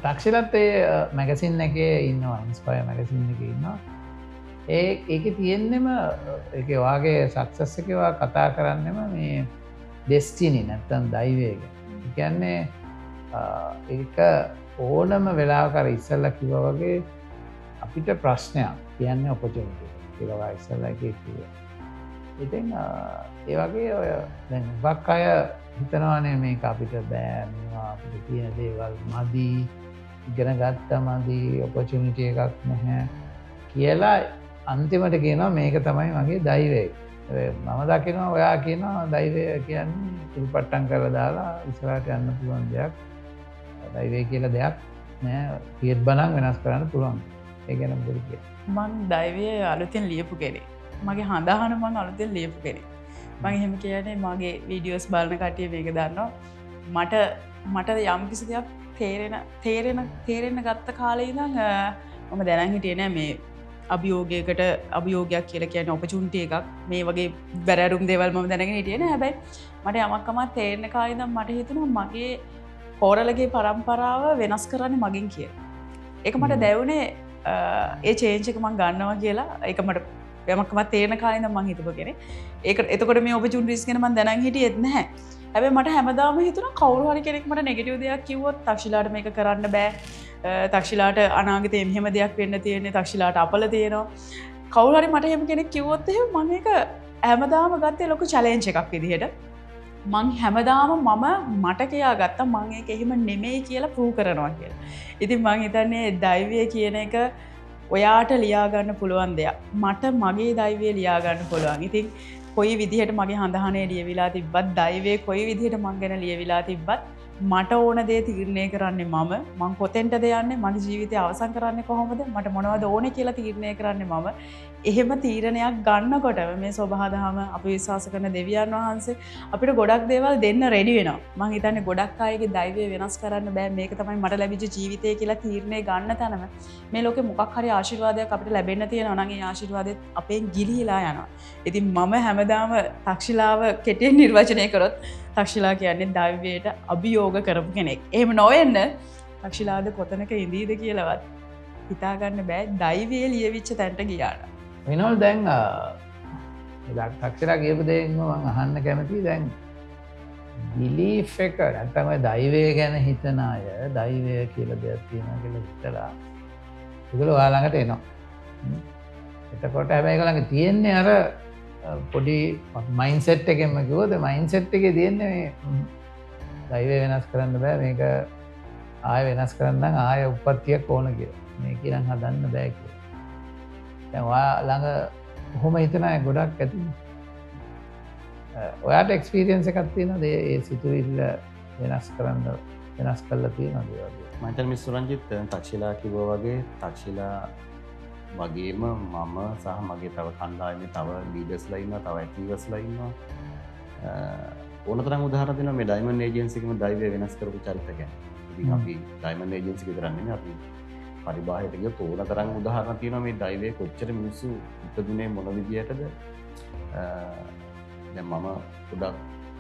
තාක්ෂිලත් ඒ මැගසින් එකේ ඉන්නවා ඉන්ස්පයර් මැගසින් එකේ ඉන්නවා. ඒකේ තියෙන්නෙම ඒක වාගේ සක්සස් එකේ වා කතා කරන්නෙම මේ ඩෙස්ටිනි නැත්තම් දෛවය ගැන. ඒ කියන්නේ ඒක ඕනම වෙලාවක අර ඉස්සෙල්ලා කිව්වා වගේ අපිට ප්‍රශ්නයක් කියන්නේ ඔපචුනිටි කියලා ඉස්සෙල්ලා එකේ කිව්වා. ඉතින් ඒ වගේ ඔය දැන් බක් අය හිතනවානේ මේක අපිට බෑ මේවා අපිට තියෙන දේවල් මදි ඉගෙන ගත්තා මදි ඔපචුනිටි එකක් නැහැ කියලා අන්තිමට කියනවා මේක තමයි මගේ දෛවය. මම දකිනවා ඔයා කියනවා දෛවය කියන්නේ උල්පට්ටම් කරලා දාලා ඉස්සරහට යන්න පුළුවන් දෙයක්. දෛවය කියලා දෙයක් නෑ. පියත් බණන් වෙනස් කරන්න පුළුවන්. ඒ ගැන මොකද කියන්නේ? මං දෛවය අලුතෙන් ලියපු කෙනෙක්. මගේ හඳහන මං අලුතෙන් ලියපු කෙනෙක්. මං එහෙම කියන්නේ මගේ වීඩියෝස් බලන කට්ටිය මේක දන්නවා. මට යම් කිසි දෙයක් තේරෙන ගත්ත කාලේ ඉඳන් මම දැනන් හිටියේ නෑ මේ අභියෝගයක් කියලා කියන්නේ ඔපචුනිටි එකක්. මේ වගේ බැරෑරුම් දේවල් මම දැනගෙන හිටියේ නෑ. හැබැයි මට යමක්කම තේරෙන කාලේ ඉඳන් මට හිතුණා මගේ කෝරලගේ පරම්පරාව වෙනස් කරන්නේ මගෙන් කියලා. ඒක මට දැවුනේ ඒ චේන්ජ් එක මම ගන්නවා කියලා. ඒක මට යමක්කම තේරෙන කාලේ ඉඳන් මම හිතපු කෙනෙක්. ඒක එතකොට මේ ඔපචුනිටිස් ගැන මම දැනන් හිටියෙත් නැහැ. හැබැයි මට හැමදාම හිතුණා කවුරු හරි කෙනෙක් මට නෙගටිව් දෙයක් කිව්වොත් තක්ෂිලාට මේක කරන්න බෑ. තක්ෂිලාට අනාගතේ මෙහෙම දෙයක් වෙන්න තියෙන්නේ. තක්ෂිලාට අපල තියෙනවා. කවුරු හරි මට එහෙම කෙනෙක් කිව්වොත් එහෙම මම ඒක හැමදාම ගත්තේ ලොකු චැලෙන්ජ් එකක් විදිහට. මං හැමදාම මට කියා ගත්තා මං ඒක එහෙම නෙමෙයි කියලා ප්‍රූව් කරනවා කියලා. ඉතින් මං හිතන්නේ දෛවය කියන එක ඔයාට ලියා ගන්න පුළුවන් දෙයක්. මට මගේ දෛවය ලියා ගන්න පුළුවන්. ඉතින් කොයි විදිහට මගේ හඳහනේ ලියවිලා තිබ්බත් දෛවය කොයි විදිහට මං ගැන ලියවිලා තිබ්බත් මට ඕන දේ තීරණය කරන්නේ මං කොතෙන්ටද යන්නේ මගේ ජීවිතය අවසන් කරන්නේ කොහොමද මට මොනවද ඕනේ කියලා තීරණය කරන්නේ මම. එහෙම තීරණයක් ගන්නකොට මේ සබහාදහම අපි විශ්වාස කරන දෙවියන් වහන්සේ අපිට ගොඩක් දේවල් දෙන්න රෙඩි වෙනවා. මං හිතන්නේ ගොඩක් අයගේ දෛවය වෙනස් කරන්න බෑ මේක තමයි මට ලැබිච්ච ජීවිතය කියලා තීරණය ගන්න තැනම මේ ලෝකේ මොකක් හරි ආශිර්වාදයක් අපිට ලැබෙන්න තියෙනවා නම් ඒ ආශිර්වාදෙත් අපෙන් ගිලිහිලා යනවා. ඉතින් මම හැමදාම තක්ෂිලාව කෙටියෙන් නිර්වචනය කරොත් තක්ෂිලා කියන්නේ දෛවයට අභියෝග කරපු කෙනෙක්. එහෙම නොවෙන්න තක්ෂිලාද කොතනක ඉඳීද කියලාවත් හිතාගන්න බෑ දෛවය ලියවිච්ච තැනට ගියාට. විනෝල් දැන් තක්ෂිලා කියපු දෙයින්ම මම අහන්න කැමතියි දැන් බිලීෆ් එක නැත්නම් ඔය දෛවය ගැන හිතන අය දෛවය කියලා දෙයක් තියෙනවා කියලා හිතලා ඒගොල්ලෝ ඔයා ළඟට එනවා. එතකොට හැබැයි ඒගොල්ලන්ගේ තියෙන්නේ අර පොඩි මයින්ඩ්සෙට් එකෙන්ම කිව්වොත් මයින්ඩ්සෙට් එකේ තියෙන්නේ මේ දෛවය වෙනස් කරන්න බෑ මේක ආය වෙනස් කරන්න ආය උප්පත්තියක් ඕන කියලා. මේක නම් හදන්න බෑ කියලා. දැන් ඔයා ළඟ කොහොම හිතන අය ගොඩක් ඇති. ඔයාට එක්ස්පීරියන්ස් එකක් තියෙනවද ඒ සිතුවිල්ල වෙනස් කරන්න වෙනස් කරලා තියෙනවද ඒ වගේ? මම හිතන්නේ මිස් සුරංජිත් තක්ෂිලා කිව්වා වගේ තක්ෂිලා වගේම මම සහ මගේ තව කණ්ඩායමේ තව ලීඩර්ස්ලා ඉන්නවා, තව ඇක්ටිවර්ස්ලා ඉන්නවා. ඕනතරම් උදාහරණ දෙනවා මේ ඩයිමන්ඩ් ඒජන්සි එකේම දෛවය වෙනස් කරපු චරිත ගැන. ඉතින් අපි ඩයිමන්ඩ් ඒජන්සි එක විතරක් නෙමෙයි අපි පරිබාහිරට ගියොත් ඕනතරම් උදාහරණ තියෙනවා මේ දෛවයේ කොච්චර මිනිස්සු ඉපදුනේ මොන විදියටද. දැන් මම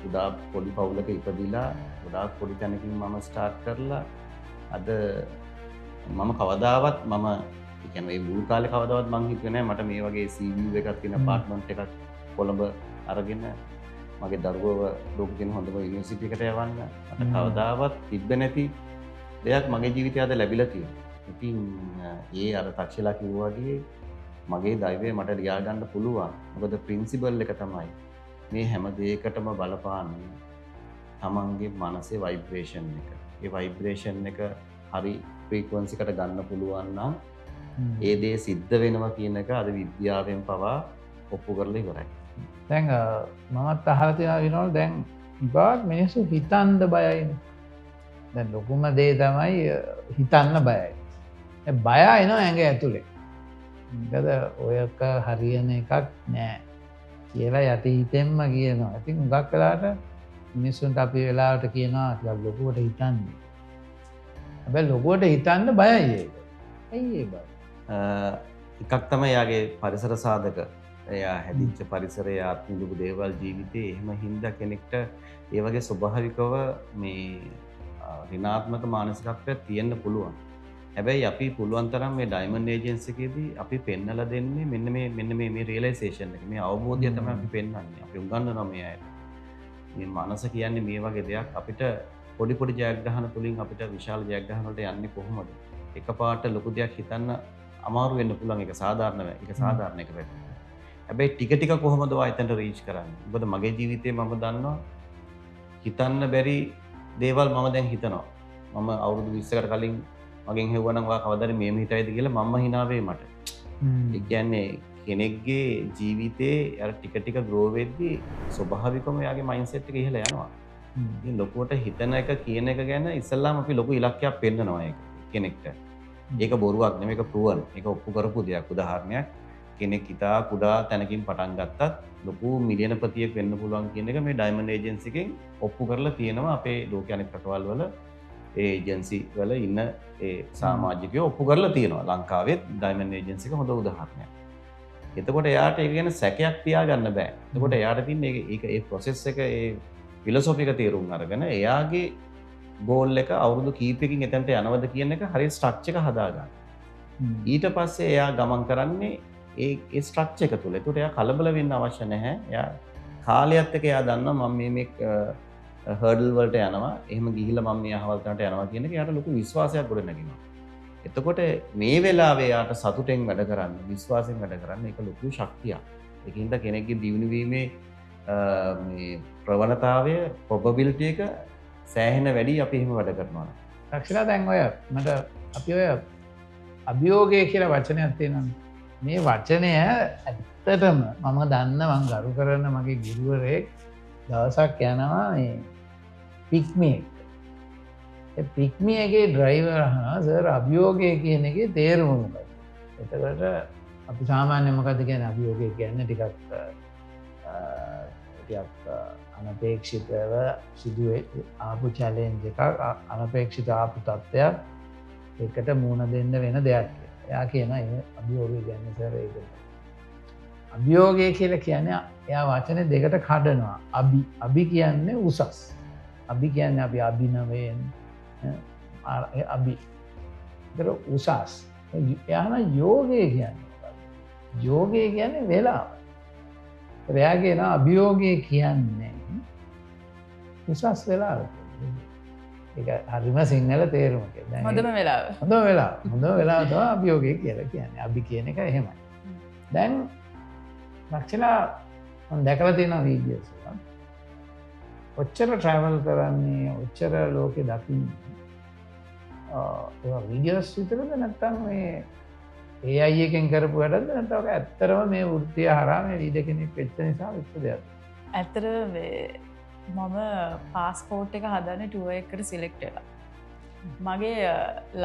උදා පොඩි පවුලක ඉපදිලා ගොඩාක් පොඩි තැනකින් මම ස්ටාර්ට් කරලා අද මම කවදාවත් මම කියන්නේ මේ මුල් කාලේ කවදාවත් මං හිතුවේ නෑ මට මේ වගේ CV එකක් තියෙන අපාර්ට්මන්ට් එකක් කොළඹ අරගෙන මගේ දරුවව ලෝකෙ තියෙන හොඳම යුනිවර්සිටි එකට යවන්න මට කවදාවත් තිබ්බ නැති දෙයක් මගේ ජීවිතය අද ලැබිලා තියෙනවා. ඉතින් ඒ අර තක්ෂිලා කිව්වා වගේ මගේ දෛවය මට ලියා ගන්න පුළුවන්. මොකද ප්‍රින්සිපල් එක තමයි මේ හැම දෙයකටම බලපාන්නේ තමන්ගේ මනසේ වයිබ්‍රේෂන් එක. ඒ වයිබ්‍රේෂන් එක හරි ෆ්‍රීකවන්සි එකට ගන්න පුළුවන් නම් ඒ දේ සිද්ධ වෙනවා කියන එක අද විද්‍යාවෙන් පවා ඔප්පු කරලා ඉවරයි. දැන් මමත් අහලා තියෙනවා විනෝල් දැන් ඉබාත් මිනිස්සු හිතන්න බයයිනේ. දැන් ලොකුම දේ තමයි හිතන්න බයයි. ඒ බය එනවා ඇඟ ඇතුලේ. මොකද ඔයක හරියන එකක් නෑ කියලා යටි හිතෙන්ම කියනවා. ඉතින් හුඟක් වෙලාවට මිනිස්සුන්ට අපි වෙලාවට කියනවා ටිකක් ලොකුවට හිතන්න. හැබැයි ලොකුවට හිතන්න බයයි ඒක. ඇයි ඒ බය? එකක් තමයි යාගේ පරිසර සාධක. එයා හැදිච්ච පරිසරය ආත්මික දේවල් ජීවිතේ එහෙම හින්දා කෙනෙක්ට ඒ වගේ ස්වභාවිකව මේ ඍණාත්මක මානසිකත්වයක් තියෙන්න පුළුවන්. හැබැයි අපි පුළුවන් තරම් මේ ඩයිමන්ඩ් ඒජන්සි එකේදී අපි පෙන්නලා දෙන්නේ මෙන්න මේ රියලයිසේෂන් එක. මේ අවබෝධය තමයි අපි පෙන්වන්නේ. අපි උගන්වනවා මේ අයට. මේ මනස කියන්නේ මේ වගේ දෙයක් අපිට පොඩි පොඩි ජයග්‍රහණ තුලින් අපිට විශාල ජයග්‍රහණ වලට යන්නේ කොහොමද? එකපාරට ලොකු දෙයක් හිතන්න අමාරු වෙන්න පුළුවන්. ඒක සාධාරණ එක පැත්තක්. හැබැයි ටික කොහොමද ඔයා එතනට රීච් කරන්නේ? මොකද මගේ ජීවිතේ මම දන්නවා හිතන්න බැරි දේවල් මම දැන් හිතනවා. මම අවුරුදු 20කට කලින් මගෙන් හෙව්වනම් ඔයා කවදාද මේම හිතයිද කියලා මම hina වෙයි මට. ඒ කියන්නේ කෙනෙක්ගේ ජීවිතේ අර ටික ග්‍රෝ වෙද්දී ස්වභාවිකවම එයාගේ මයින්ඩ්සෙට් එක ඉහළ යනවා. ඉතින් ලොකුවට හිතන එක කියන එක ගැන ඉස්සල්ලාම අපි ලොකු ඉලක්කයක් පෙන්නනවා ඒක කෙනෙක්ට. ඒක බොරුවක් නෙමෙයි ඒක ප්‍රූවන්. ඒක ඔප්පු කරපු දෙයක්. උදාහරණයක් කෙනෙක් හිතා කුඩා තැනකින් පටන් ගත්තත් ලොකු මිලියනපතියෙක් වෙන්න පුළුවන් කියන එක මේ ඩයිමන්ඩ් ඒජන්සි එකෙන් ඔප්පු කරලා තියෙනවා අපේ ලෝක අනෙක් රටවල් වල ඒ ඒජන්සි වල ඉන්න ඒ සමාජිකයෝ ඔප්පු කරලා තියෙනවා. ලංකාවෙත් ඩයිමන්ඩ් ඒජන්සි එක හොඳ උදාහරණයක්. එතකොට එයාට ඒක ගැන සැකයක් තියාගන්න බෑ. එතකොට එයාට තින්නේ ඒක ඒ ප්‍රොසෙස් එක ඒ ෆිලොසොෆි එක තේරුම් අරගෙන එයාගේ ගෝල් එක අවුරුදු කීපයකින් එතනට යනවද කියන එක හරිය ස්ට්‍රක්චර් එක හදාගන්න. ඊට පස්සේ එයා ගමන් කරන්නේ ඒ ස්ට්‍රක්චර් එක තුල. ඒකට එයා කලබල වෙන්න අවශ්‍ය නැහැ. එයා කාලයත් එක්ක එයා දන්නවා මම මේ හර්ඩල් වලට යනවා. එහෙම ගිහිල්ලා මම මේ අහවල් තැනට යනවා කියන එක එයාට ලොකු විශ්වාසයක් ගොඩනගෙනවා. එතකොට මේ වෙලාවේ එයාට සතුටෙන් වැඩ කරන්න, විශ්වාසයෙන් වැඩ කරන්න ඒක ලොකු ශක්තියක්. ඒකින්ද කෙනෙක්ගේ දියුණු වීමේ මේ ප්‍රවණතාවය probability එක සෑහෙන වැඩි අපි එහෙම වැඩ කරනවා. තක්ෂිලා දැන් ඔය මට අපි ඔය අභියෝගය කියලා වචනයක් තියෙනවා. මේ වචනය ඇත්තටම මම දන්න මං ගරු කරන මගේ ගුරුවරයෙක් දවසක් යනවා මේ පික්මියෙක්. ඒ පික්මියගේ ඩ්‍රයිවර් අහනවා සර් අභියෝගය කියන එකේ තේරුම මොකක්ද? එතකොට අපි සාමාන්‍යයෙන් මොකද්ද කියන්නේ අභියෝගය කියන්නේ ටිකක් අනපේක්ෂිතව සිදුවේ ආපු චැලෙන්ජ් එකක් අනපේක්ෂිත ආපු තත්ත්වයක් ඒකට මුහුණ දෙන්න වෙන දෙයක්. එයා කියනවා ඒ අභියෝගය කියන්නේ සර් ඒක. අභියෝගය කියලා කියන්නේ එයා වචනේ දෙකට කඩනවා. අභි කියන්නේ උසස්. අභි කියන්නේ අපි අභිනවයෙන් අභි. ඒතර උසස්. එයාන යෝගය කියන්නේ මොකක්ද? යෝගය කියන්නේ වෙලාව. එයා කියනවා අභියෝගය කියන්නේ උසස් වෙලාව. ඒක හරිම සිංහල තේරුම කියලා. හොඳම වෙලාව. හොඳම වෙලාව තමයි අභියෝගය කියලා කියන්නේ. අභි කියන එක එහෙමයි. දැන් රක්ෂලා දැකලා තියෙන වීඩියෝස් ඔච්චර ට්‍රැවල් කරන්නේ ඔච්චර ලෝකෙ දකින්නේ වීඩියෝස් විතරද නැත්තම් මේ ඒ අයියකින් කරපු වැඩද නැත්නම් ඇත්තරම මේ වෘත්තිය හරහා මේ ලීඩර් කෙනෙක් වෙච්ච නිසා වෙච්ච දෙයක්ද? ඇත්තට මම පාස්පෝර්ට් එක හදන්නේ ටුවර් එකකට සිලෙක්ට් වෙලා. මගේ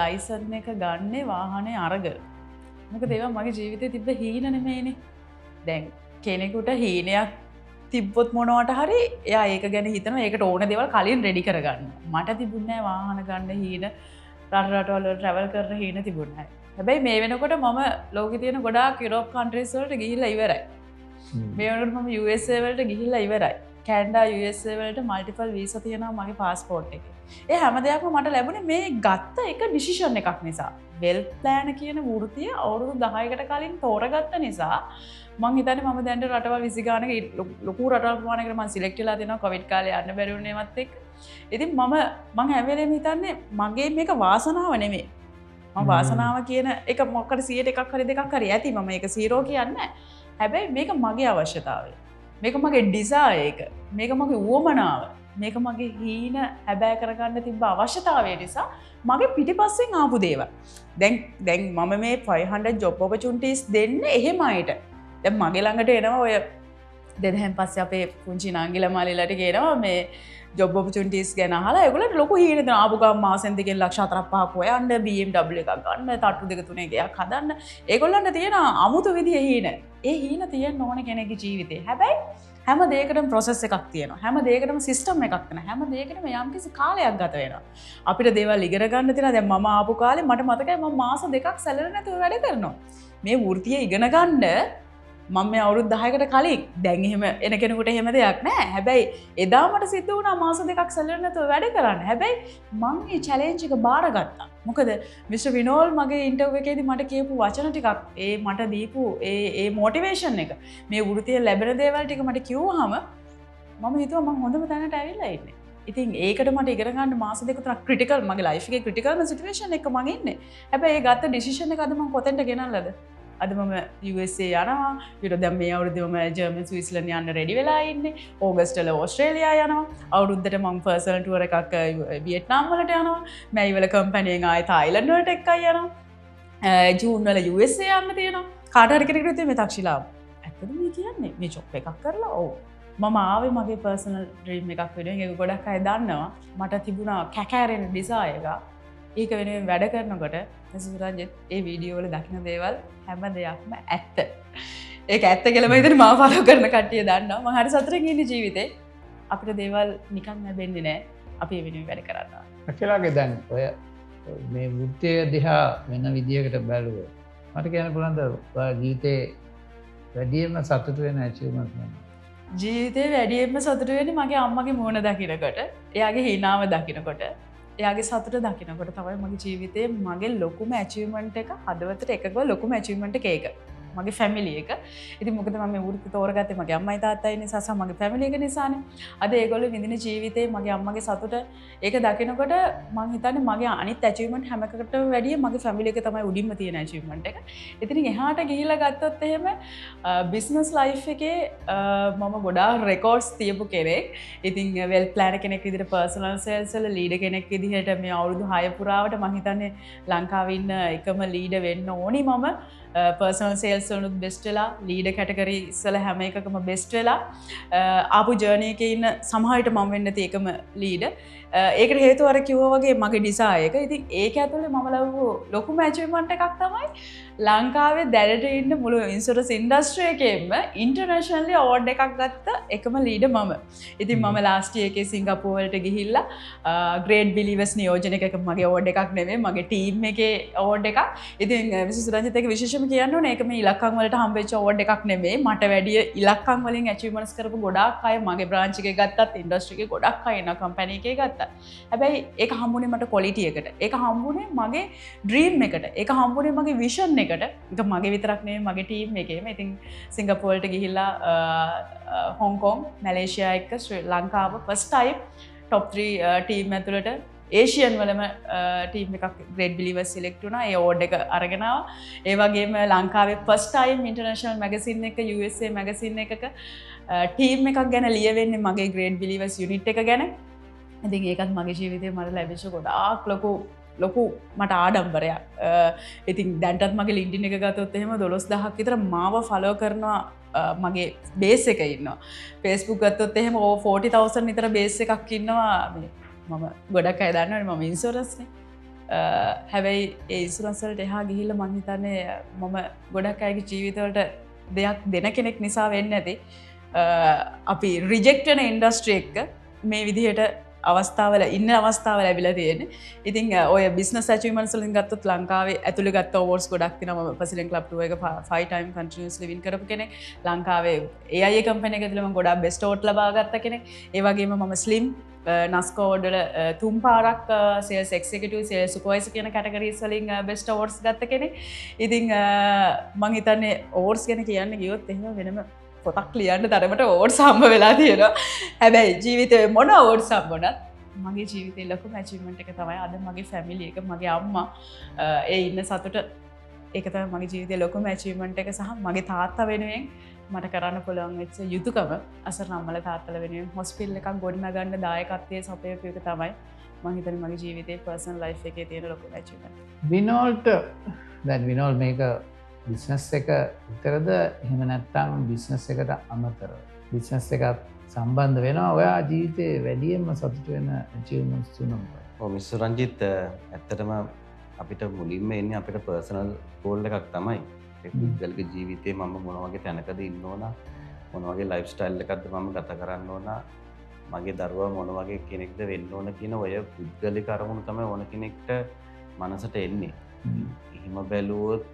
ලයිසන් එක ගන්නේ වාහනේ අරගෙන. මොකද ඒවා මගේ ජීවිතේ තිබ්බ හීන නෙමෙයිනේ. දැන් කෙනෙකුට හීනයක් තිබ්බොත් මොනවට හරි එයා ඒක ගැන හිතනවා ඒකට ඕන දේවල් කලින් රෙඩි කරගන්න. මට තිබුණේ නැහැ වාහන ගන්න හීන රටවල් ට්‍රැවල් කරන හීන තිබුණේ නැහැ. හැබැයි මේ වෙනකොට මම ලෝකෙ තියෙන ගොඩාක් යුරෝප් කන්ට්‍රීස් වලට ගිහිල්ලා ඉවරයි. මේ වෙනකොට මම USA වලට ගිහිල්ලා ඉවරයි. කැනඩා USA වලට මල්ටිපල් වීසා තියෙනවා මගේ පාස්පෝර්ට් එකේ. ඒ හැම දෙයක්ම මට ලැබුණේ මේ ගත්ත එක ඩිසිෂන් එකක් නිසා. වෙල්ත් ප්ලෑන් කියන වෘත්තිය අවුරුදු 10කට කලින් තෝරගත්ත නිසා මං හිතන්නේ මම දැන් රටවල් 20 ගානක ලොකු රටවල් ප්‍රමාණයකට මං සිලෙක්ට් වෙලා තියෙනවා කොවිඩ් කාලේ යන්න බැරි වුණේවත් එක්ක. ඉතින් මං හැම වෙලේම හිතන්නේ මගේ මේක වාසනාව නෙමෙයි. මම වාසනාව කියන එක මොකක්ද 100ට එකක් හරි දෙකක් හරි ඇති මම ඒක 0 කියන්නේ නැහැ. හැබැයි මේක මගේ අවශ්‍යතාවය. මේක මගේ ඩිසයර් එක. මේක මගේ උවමනාව. මේක මගේ හීන හැබෑ කරගන්න තිබ්බ අවශ්‍යතාවය නිසා මගේ පිටිපස්සෙන් ආපු දේවල්. දැන් මම මේ 500 job opportunities දෙන්නේ එහෙම අයට. දැන් මගේ ළඟට එනවා ඔය දෙදහෙන් පස්සේ අපේ පුංචි නාංගිල මාලිලාට කියනවා මේ ජොබ් ඔපචුනිටිස් ගැන අහලා ඒගොල්ලන්ට ලොකු හීන දෙනවා ආපු ගමන් මාසෙන් දෙකෙන් ලක්ෂ 4-5ක් හොයන්න BMW එකක් ගන්න තට්ටු දෙක තුනේ ගයක් හදන්න ඒගොල්ලන්ට තියෙන අමුතු විදිහේ හීන. ඒ හීන තියෙන්න ඕන කෙනෙක්ගේ ජීවිතේ. හැබැයි හැම දෙයකටම ප්‍රොසෙස් එකක් තියෙනවා. හැම දෙයකටම සිස්ටම් එකක් තියෙනවා. හැම දෙයකටම යම්කිසි කාලයක් ගත වෙනවා. අපිට දේවල් ඉගෙන ගන්න තියෙනවා. දැන් මම ආපු කාලේ මට මතකයි මම මාස දෙකක් සැලරි නැතුව වැඩ කරනවා. මේ වෘත්තිය ඉගෙන ගන්න මම මේ අවුරුදු 10කට කලින් දැන් එහෙම එන කෙනෙකුට එහෙම දෙයක් නැහැ. හැබැයි එදා මට සිද්ධ වුණා මාස දෙකක් සැලරි නැතුව වැඩ කරන්න. හැබැයි මම මේ චැලෙන්ජ් එක බාරගත්තා. මොකද මිස්ටර් විනෝල් මගේ ඉන්ටර්විව් එකේදී මට කියපු වචන ටිකක් ඒ මට දීපු ඒ මොටිවේෂන් එක මේ වෘත්තිය ලැබෙන දේවල් ටික මට කිව්වහම මම හිතුවා මම හොඳම තැනට ඇවිල්ලා ඉන්නේ. ඉතින් ඒකට මට ඉගෙන ගන්න මාස දෙක තුනක් ක්‍රිටිකල් මගේ ලයිෆ් එකේ ක්‍රිටිකල්ම සිටුේෂන් එකක මම ඉන්නේ. හැබැයි ඒ ගත්ත ඩිසිෂන් එක අද මම කොතෙන්ට ගෙනල්ලාද? අද මම USA යනවා. ඊට දැන් මේ අවුරුද්දේ මම ජර්මන් ස්විට්සර්ලන්ඩ් යන්න රෙඩි වෙලා ඉන්නේ. ඕගස්ට් වල ඕස්ට්‍රේලියා යනවා. අවුරුද්දට මම පර්සනල් ටුවර් එකක් වියට්නාම් වලට යනවා. මැයි වල කම්පැනියෙන් ආයෙ තායිලන්ඩ් වලට එක්කයි යනවා. ජූන් වල USA යන්න තියෙනවා. කාට හරි කෙනෙකුට හිතුවේ මේ තක්ෂිලාව. ඇත්තද මේ කියන්නේ? මේ ජොබ් එකක් කරලා ඔව්. මම ආවේ මගේ පර්සනල් ඩ්‍රීම් එකක් වෙනුවෙන්. ඒක ගොඩක් අය දන්නවා. මට තිබුණා කැකෑරෙන ඩිසයර් එක. ඒක වෙනුවෙන් වැඩ කරනකොට සුරංජිත් ඒ වීඩියෝ වල දකින්න දේවල් හැම දෙයක්ම ඇත්ත. ඒක ඇත්ත කියලා මම හිතන්නේ මාව ෆලෝ කරන කට්ටිය දන්නවා. මම හරි සතුටින් ඉන්නේ ජීවිතේ. අපිට දේවල් නිකන් ලැබෙන්නේ නැහැ. අපි ඒ වෙනුවෙන් වැඩ කරනවා. අකලාගේ දැන් ඔය මේ වෘත්තිය දිහා වෙන විදියකට බැලුවොත් මට කියන්න පුළුවන්ද ජීවිතේ වැඩියෙන්ම සතුටු වෙන ඇචීව්මන්ට් මොනවද? ජීවිතේ වැඩියෙන්ම සතුටු වෙන්නේ මගේ අම්මගේ මුහුණ දකිනකොට, එයාගේ හිනාව දකිනකොට. එයාගේ සතුට දකිනකොට තමයි මගේ ජීවිතේ මගේ ලොකුම ඇචීව්මන්ට් එක හදවතට එකගව ලොකුම ඇචීව්මන්ට් එක ඒක. මගේ ෆැමිලි එක. ඉතින් මොකද මම මේ වෘත්ති තෝරගත්තේ මගේ අම්මයි තාත්තයි නිසා සහ මගේ ෆැමිලි එක නිසානේ. අද ඒගොල්ලෝ විඳින ජීවිතේ මගේ අම්මගේ සතුට ඒක දකිනකොට මම හිතන්නේ මගේ අනිත් ඇචීව්මන්ට් හැම එකකටම වැඩිය මගේ ෆැමිලි එක තමයි උඩින්ම තියෙන ඇචීව්මන්ට් එක. ඉතින් එහාට ගිහිල්ලා ගත්තොත් එහෙම බිස්නස් ලයිෆ් එකේ මම ගොඩාක් රෙකෝඩ්ස් තියපු කෙනෙක්. ඉතින් වෙල් ප්ලෑනර් කෙනෙක් විදිහට පර්සනල් සේල්ස් වල ලීඩර් කෙනෙක් විදිහට මේ අවුරුදු 6 පුරාවට මම හිතන්නේ ලංකාවේ ඉන්න එකම ලීඩර් වෙන්න ඕනි මම. පර්සනල් සේල්ස් වලුත් බෙස්ට් වෙලා ලීඩර් කැටගරිස් වල හැම එකකම බෙස්ට් වෙලා ආපු ජර්නි එකේ ඉන්න සමහරවිට මම වෙන්න තියෙ එකම ලීඩර්. ඒකට හේතුව අර කිව්වා වගේ මගේ ඩිසයර් එක. ඉතින් ඒක ඇතුලේ මම ලැබුව ලොකුම ඇචීව්මන්ට් එකක් තමයි ලංකාවේ දැනට ඉන්න මුළු ඉන්ෂුරන්ස් ඉන්ඩස්ට්‍රි එකේම ඉන්ටර්නැෂනලි අවෝඩ් එකක් ගත්ත එකම ලීඩර් මම. ඉතින් මම ලාස්ට් ඉයර් එකේ සිංගප්පූර් වලට ගිහිල්ලා ග්‍රේට් බිලීවර්ස් නියෝජන එකක මගේ අවෝඩ් එකක් නෙමෙයි මගේ ටීම් එකේ අවෝඩ් එකක්. ඉතින් විශේෂ රංජිත් එක විශේෂම කියන්න ඕනේ ඒක මේ ඉලක්කම් වලට හම්බෙච්ච අවෝඩ් එකක් නෙමෙයි. මට වැඩි ඉලක්කම් වලින් ඇචීව්මන්ට්ස් කරපු ගොඩාක් අය මගේ බ්‍රාන්ච් එකේ ගත්තත් ඉන්ඩස්ට්‍රි එකේ ගොඩක් අය ඉන්න කම්පැනි එකේ ගත්තා. හැබැයි ඒක හම්බුනේ මට ක්වොලිටි එකට. ඒක හම්බුනේ මගේ ඩ්‍රීම් එකට. ඒක හම්බුනේ මගේ විෂන් එකට. ඒක මගේ විතරක් නෙමෙයි මගේ ටීම් එකේම. ඉතින් සිංගප්පූර් වලට ගිහිල්ලා හොංකොං මැලේසියා එක්ක ශ්‍රී ලංකාව ෆස්ට් ටයිම් টপ 3 ටීම් ඇතුළට ඒෂියන් වලම ටීම් එකක් ග්‍රේඩ් බිලිවර්ස් සිලෙක්ට් වුණා. ඒ ඕඩ් එක අරගෙන ආවා. ඒ වගේම ලංකාවේ ෆස්ට් ටයිම් ඉන්ටර්නැෂනල් මැගසින් එක USA මැගසින් එකක ටීම් එකක් ගැන ලියවෙන්නේ මගේ ග්‍රේඩ් බිලිවර්ස් යුනිට් එක ගැන. ඉතින් ඒකත් මගේ ජීවිතේ මට ලැබිච්ච ගොඩාක් ලොකු මට ආඩම්බරයක්. ඉතින් දැන්ටත් මගේ ලින්ක්ඩින් එක ගත්තොත් එහෙම 12000ක් විතර මාව ෆලෝ කරනවා මගේ බේස් එක ඉන්නවා. Facebook ගත්තොත් එහෙම 40000 විතර බේස් එකක් ඉන්නවා. මම ගොඩක් අය දන්නවනේ මම ඉන්ෂුරන්ස් නේ. හැබැයි ඒ ඉන්ෂුරන්ස් වලට එහා ගිහිල්ලා මම හිතන්නේ මම ගොඩක් අයගේ ජීවිතවලට දෙයක් දෙන කෙනෙක් නිසා වෙන්නේ නැති. අපි රිජෙක්ට් වෙන ඉන්ඩස්ට්‍රි එක මේ විදිහට අවස්ථාවල ඉන්න අවස්ථාව ලැබිලා තියෙන්නේ. ඉතින් ඔය බිස්නස් ඇචීව්මන්ට්ස් වලින් ගත්තොත් ලංකාවේ ඇතුළේ ගත්ත අවෝඩ්ස් ගොඩක් තියෙනවා. මම ප්‍රෙසිඩන්ට් ක්ලබ් 2 එක 5 time continuously win කරපු කෙනෙක්. ලංකාවේ AIA කම්පැනි එක ඇතුළේ මම ගොඩක් බෙස්ට් අවෝඩ් ලබා ගත්ත කෙනෙක්. ඒ වගේම මම ස්ලිම් නස්කෝ අවෝඩ් වල 3 පාරක් සේල්ස් එක්සිකියුටිව් සේල්ස් සුපර්වයිසර් කියන කැටගරිස් වලින් බෙස්ට් අවෝඩ්ස් ගත්ත කෙනෙක්. ඉතින් මම හිතන්නේ අවෝඩ්ස් ගැන කියන්න ගියොත් එහෙම වෙනම පොතක් ලියන්න තරමට ඕඩ් සම්බ වෙලා තියෙනවා. හැබැයි ජීවිතේ මොන ඕඩ් සම්බුණත් මගේ ජීවිතේ ලොකුම ඇචීව්මන්ට් එක තමයි අද මගේ ෆැමිලි එක මගේ අම්මා ඒ ඉන්න සතුට ඒක තමයි මගේ ජීවිතේ ලොකුම ඇචීව්මන්ට් එක සහ මගේ තාත්තා වෙනුවෙන් මට කරන්න පුළුවන් වෙච්ච යුතුයකම අසරණ අම්මලා තාත්තලා වෙනුවෙන් හොස්පිටල් එකක් ගොඩනගන්න දායකත්වයේ සපයපු එක තමයි මම හිතන්නේ මගේ ජීවිතේ පර්සනල් ලයිෆ් එකේ තියෙන ලොකුම ඇචීව්මන්ට්. විනෝල්ට දැන් විනෝල් මේක බිස්නස් එක විතරද එහෙම නැත්නම් බිස්නස් එකට අමතරව බිස්නස් එකත් සම්බන්ධ වෙනවා ඔයා ජීවිතේ වැඩියෙන්ම සතුට වෙන achievements තුනක්. ඔව් මිස් රංජිත් ඇත්තටම අපිට මුලින්ම එන්නේ අපිට පර්සනල් ගෝල් එකක් තමයි. ඒ පුද්ගලික ජීවිතේ මම මොන වගේ තැනකද ඉන්න ඕන මොන වගේ ලයිෆ් ස්ටයිල් එකක්ද මම ගත කරන්න ඕන මගේ දරුවා මොන වගේ කෙනෙක්ද වෙන්න ඕන කියන ඔය පුද්ගලික අරමුණු තමයි ඕන කෙනෙක්ට මනසට එන්නේ. එහෙම බැලුවොත්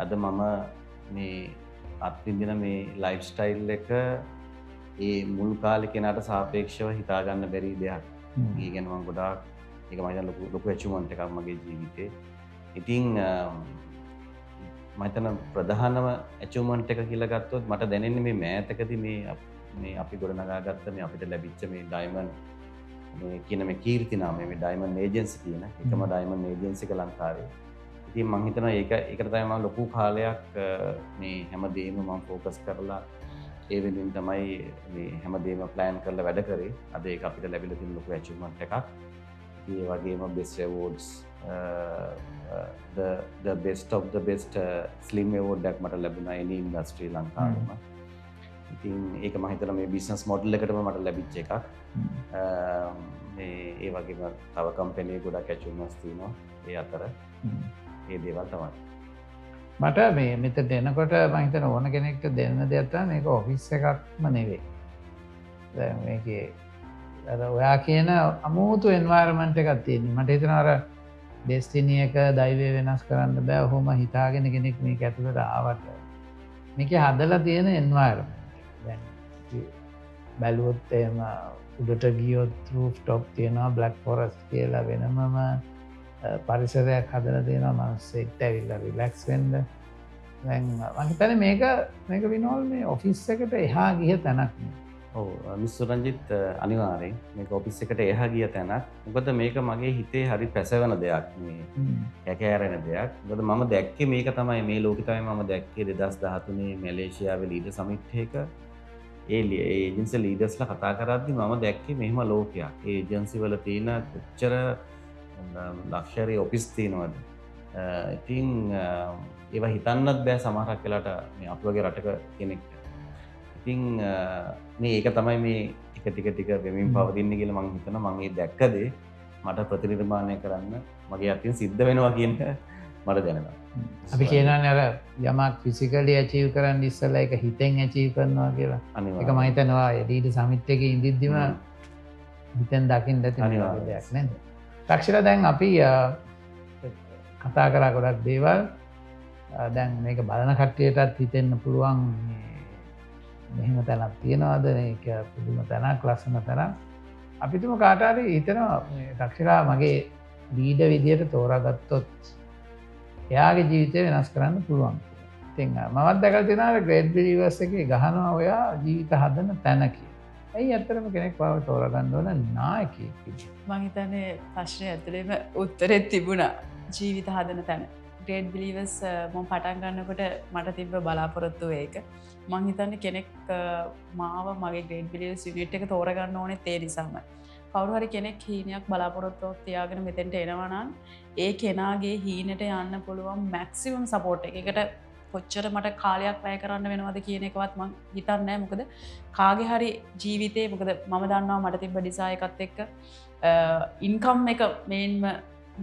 අද මම මේ අත්විඳින මේ ලයිෆ් ස්ටයිල් එක ඒ මුල් කාලේ කෙනාට සාපේක්ෂව හිතාගන්න බැරි දෙයක්. ඒ ගැන මම ගොඩාක් ඒක මම හිතන ලොකු ඇචීව්මන්ට් එකක් මගේ ජීවිතේ. ඉතින් මම හිතන ප්‍රධානම ඇචීව්මන්ට් එක කියලා ගත්තොත් මට දැනෙන්නේ මේ මෑතකදී මේ අපි ගොඩනගාගත්ත මේ අපිට ලැබිච්ච මේ ඩයමන්ඩ් මේ කියන මේ කීර්ති නාමය මේ ඩයමන්ඩ් ඒජන්සි කියන එකම ඩයමන්ඩ් ඒජන්සි එක ලංකාවේ. ඉතින් මම හිතනවා ඒකට තමයි මම ලොකු කාලයක් මේ හැමදේම මම ફોකස් කරලා ඒ වෙනුවෙන් තමයි මේ හැමදේම ප්ලෑන් කරලා වැඩ කරේ. අද ඒක අපිට ලැබිලා තියෙන ලොකු ඇචීව්මන්ට් එකක්. ඒ වගේම best ඇවෝඩ්ස් the best of the best slim award එකක් මට ලැබුණා any industry ලංකාවේම. ඉතින් ඒක මම හිතනවා මේ බිස්නස් මොඩල් එකටම මට ලැබිච්ච එකක්. මේ ඒ වගේම තව කම්පැනි ගොඩක් ඇචීව්මන්ට්ස් තියෙනවා. ඒ අතර ඒ දේවල් තමයි. මට මේ මෙතට එනකොට මම හිතන ඕන කෙනෙක්ට දෙන්න දෙයක් තමයි මේක ඔෆිස් එකක්ම නෙවෙයි. දැන් මේකේ අර ඔයා කියන අමුතු එන්වයරන්මන්ට් එකක් තියෙනවා. මට හිතෙනවා අර ඩෙස්ටිනි එක දෛවය වෙනස් කරන්න බෑ. ඔහොම හිතාගෙන කෙනෙක් මේක ඇතුළට ආවට මේකේ හදලා තියෙන එන්වයරන්මන්ට් එක. දැන් බැලුවොත් එහෙම උඩට ගියොත් රූෆ් टॉप තියෙනවා බ්ලැක් ෆොරස්ට් කියලා වෙනමම පරිසරයක් හදලා තියෙනවා මනුස්සයෙක්ට ඇවිල්ලා රිලැක්ස් වෙන්න. දැන් මම හිතන්නේ මේක විනෝල් මේ ඔෆිස් එකට එහා ගිය තැනක් නේ. ඔව් මිස් රංජිත් අනිවාර්යෙන් මේක ඔෆිස් එකට එහා ගිය තැනක්. මොකද මේක මගේ හිතේ හරි පැසවෙන දෙයක් මේ කැකෑරෙන දෙයක්. මොකද මම දැක්කේ මේක තමයි මේ ලෝකෙ තමයි මම දැක්කේ 2013 මැලේසියාවේ ලීඩර් සමිට් එක. ඒ ඒජන්සි ලීඩර්ස්ලා කතා කරද්දි මම දැක්කේ මෙහෙම ලෝකයක්. ඒ ඒජන්සි වල තියෙන කොච්චර ලක්ෂරි ඔෆිස් තියෙනවද. ඉතින් ඒවා හිතන්නත් බෑ සමහරක් වෙලාට මේ අපි වගේ රටක කෙනෙක්ට. ඉතින් මේ ඒක තමයි මේ ටික වෙමින් පවතින්නේ කියලා මම හිතනවා. මම මේ දැක්ක දේ මට ප්‍රතිනිර්මාණය කරන්න මගේ අතින් සිද්ධ වෙනවා කියන මට දැනෙනවා. අපි කියනවානේ අර යමක් ෆිසිකලි ඇචීව් කරන්න ඉස්සෙල්ලා ඒක හිතෙන් ඇචීව් කරනවා කියලා. ඒක මම හිතනවා ලීඩර් සමිට් එකේ ඉඳිද්දිම හිතෙන් දකින්න ඇති දෙයක් නේද? රක්ෂිලා දැන් අපි කතා කරා ගොඩක් දේවල්. දැන් මේක බලන කට්ටියටත් හිතෙන්න පුළුවන් මෙහෙම තැනක් තියනවාද මේක පුදුම තැනක් ලස්සන තැනක්. අපිටම කාට හරි හිතෙනවා මේ රක්ෂිලා මගේ ලීඩර් විදියට තෝරාගත්තොත් එයාගේ ජීවිතය වෙනස් කරන්න පුළුවන්. ඉතින් මමත් දැකලා තියෙනවා ග්‍රේට් බිලීවර්ස් එකේ ගහනවා ඔයා ජීවිත හදන තැන කියලා. ඇයි ඇත්තරම කෙනෙක් බව තෝරගන්න ඕන නායකයෙක් විදිහට? මං හිතන්නේ ප්‍රශ්නය ඇතුළේම උත්තරෙත් තිබුණා ජීවිත හදන තැන. ග්‍රේට් බිලීවර්ස් මම පටන් ගන්නකොට මට තිබ්බ බලාපොරොත්තුව ඒක. මං හිතන්නේ කෙනෙක් මාව මගේ ග්‍රේට් බිලීවර්ස් යුනිට් එක තෝරගන්න ඕනේ ඒ නිසාම. කවුරු හරි කෙනෙක් හීනයක් බලාපොරොත්තුවක් තියාගෙන මෙතෙන්ට එනවා නම් ඒ කෙනාගේ හීනට යන්න පුළුවන් මැක්සිමම් සපෝට් එක. ඒකට කොච්චර මට කාලයක් වැය කරන්න වෙනවද කියන එකවත් මං හිතන්නේ නැහැ. මොකද කාගේ හරි ජීවිතේ මොකද මම දන්නවා මට තිබ්බ ඩිසයිර් එකත් එක්ක ඉන්කම් එක මේන්ම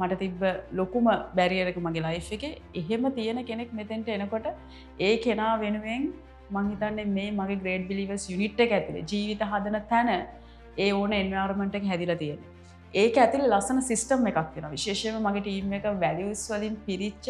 මට තිබ්බ ලොකුම බැරියර් එක මගේ ලයිෆ් එකේ. එහෙම තියෙන කෙනෙක් මෙතෙන්ට එනකොට ඒ කෙනා වෙනුවෙන් මං හිතන්නේ මේ මගේ ග්‍රේට් බිලීවර්ස් යුනිට් එක ඇතුලේ ජීවිත හදන තැන ඒ ඕන එන්වයරන්මන්ට් එක හැදිලා තියෙනවා. ඒක ඇතුලේ ලස්සන සිස්ටම් එකක් තියෙනවා. විශේෂයෙන්ම මගේ ටීම් එක වැලියුස් වලින් පිරිච්ච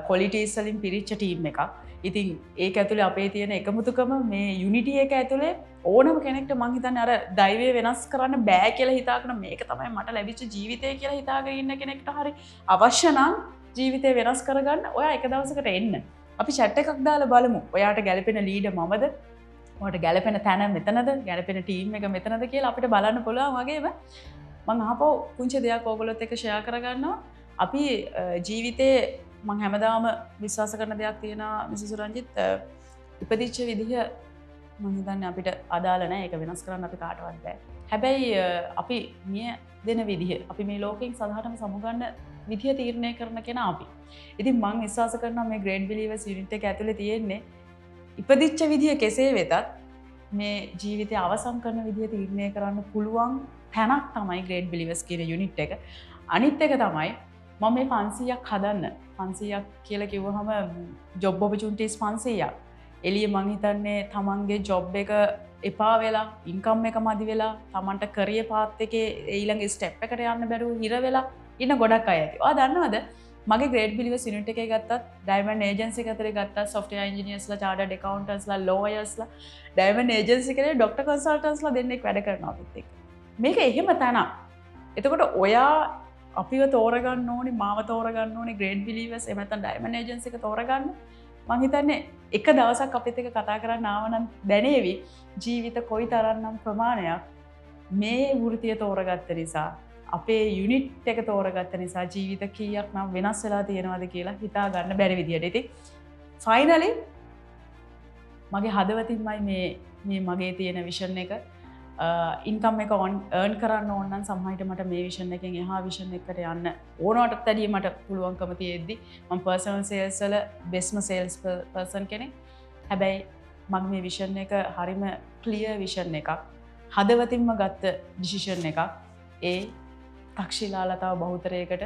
ක්වොලිටීස් වලින් පිරිච්ච ටීම් එකක්. ඉතින් ඒක ඇතුලේ අපේ තියෙන එකමුතුකම මේ යුනිටි එක ඇතුලේ ඕනම කෙනෙක්ට මං හිතන්නේ අර දෛවය වෙනස් කරන්න බෑ කියලා හිතාගෙන මේක තමයි මට ලැබිච්ච ජීවිතය කියලා හිතාගෙන ඉන්න කෙනෙක්ට හරි අවශ්‍ය නම් ජීවිතය වෙනස් කරගන්න ඔයා එක දවසකට එන්න. අපි chat එකක් දාලා බලමු. ඔයාට ගැලපෙන ලීඩර් මමද? ඔයාට ගැලපෙන තැන මෙතනද? ගැලපෙන ටීම් එක මෙතනද කියලා අපිට බලන්න පුළුවන් වගේම මං අහපුව පුංචි දෙයක් ඕගොල්ලොත් එක්ක ෂෙයා කරගන්නවා. අපි ජීවිතේ මං හැමදාම විශ්වාස කරන දෙයක් තියෙනවා මිසස් රංජිත් ඉපදිච්ච විදිහ මං හිතන්නේ අපිට අදාළ නැහැ. ඒක වෙනස් කරන්න අපි කාටවත් බෑ. හැබැයි අපි මිය දෙන විදිහ අපි මේ ලෝකෙන් සදාටම සමුගන්න විදිහ තීරණය කරන කෙනා අපි. ඉතින් මං විශ්වාස කරනවා මේ ග්‍රේට් බිලීවර්ස් යුනිට් එක ඇතුලේ තියෙන්නේ ඉපදිච්ච විදිහ කෙසේ වෙතත් මේ ජීවිතය අවසන් කරන විදිහ තීරණය කරන්න පුළුවන් තැනක් තමයි ග්‍රේට් බිලීවර්ස් කියන යුනිට් එක. අනිත් එක තමයි මම මේ 500ක් හදන්න 500ක් කියලා කිව්වහම ජොබ් ඔපචුනිටිස් 500ක් එළිය මං හිතන්නේ තමන්ගේ ජොබ් එක එපා වෙලා ඉන්කම් එක මදි වෙලා තමන්ට කරියර් පාත් එකේ ඊළඟ ස්ටෙප් එකට යන්න බැරුව හිර වෙලා ඉන්න ගොඩක් අය ඇති. ඔයා දන්නවද මගේ ග්‍රේට් බිලීවර්ස් යුනිට් එකේ ගත්තත් ඩයමන්ඩ් ඒජන්සි එක ඇතුලේ ගත්තත් සොෆ්ට්වෙයාර් ඉන්ජිනියර්ස්ලා චාර්ටර්ඩ් ඇකවුන්ටන්ට්ස්ලා ලෝයර්ස්ලා ඩයමන්ඩ් ඒජන්සි එකේ ડોක්ටර් කන්සල්ටන්ට්ස්ලා දෙන්නෙක් වැඩ කරනවා අපිත් එක්ක. මේක එහෙම තැනක්. එතකොට ඔයා අපිව තෝරගන්න ඕනේ මාව තෝරගන්න ඕනේ ග්‍රේට් බිලීවර්ස් එහෙම නැත්නම් ඩයමන්ඩ් ඒජන්සි එක තෝරගන්න. මං හිතන්නේ එක දවසක් අපිත් එක්ක කතා කරන්න ආව නම් දැනේවි ජීවිත කොයි තරම්නම් ප්‍රමාණයක් මේ වෘතිය තෝරගත්ත නිසා අපේ යුනිට් එක තෝරගත්ත නිසා ජීවිත කීයක් නම් වෙනස් වෙලා තියෙනවද කියලා හිතා ගන්න බැරි විදියට. ඉතින් ෆයිනලි මගේ හදවතින්මයි මේ මගේ තියෙන විෂන් එක ඉන්කම් එක earn කරන්න ඕන නම් සමහරවිට මට මේ විෂන් එකෙන් එහා විෂන් එකකට යන්න ඕනවටත් වැඩිය මට පුළුවන්කම තියෙද්දි මම පර්සනල් සේල්ස් වල බෙස්ට්ම සේල්ස් පර්සන් කෙනෙක්. හැබැයි මම මේ විෂන් එක හරිම ක්ලියර් විෂන් එකක්. හදවතින්ම ගත්ත ඩිසිෂන් එකක්. ඒ තක්ෂිලාලතාව බහුතරයකට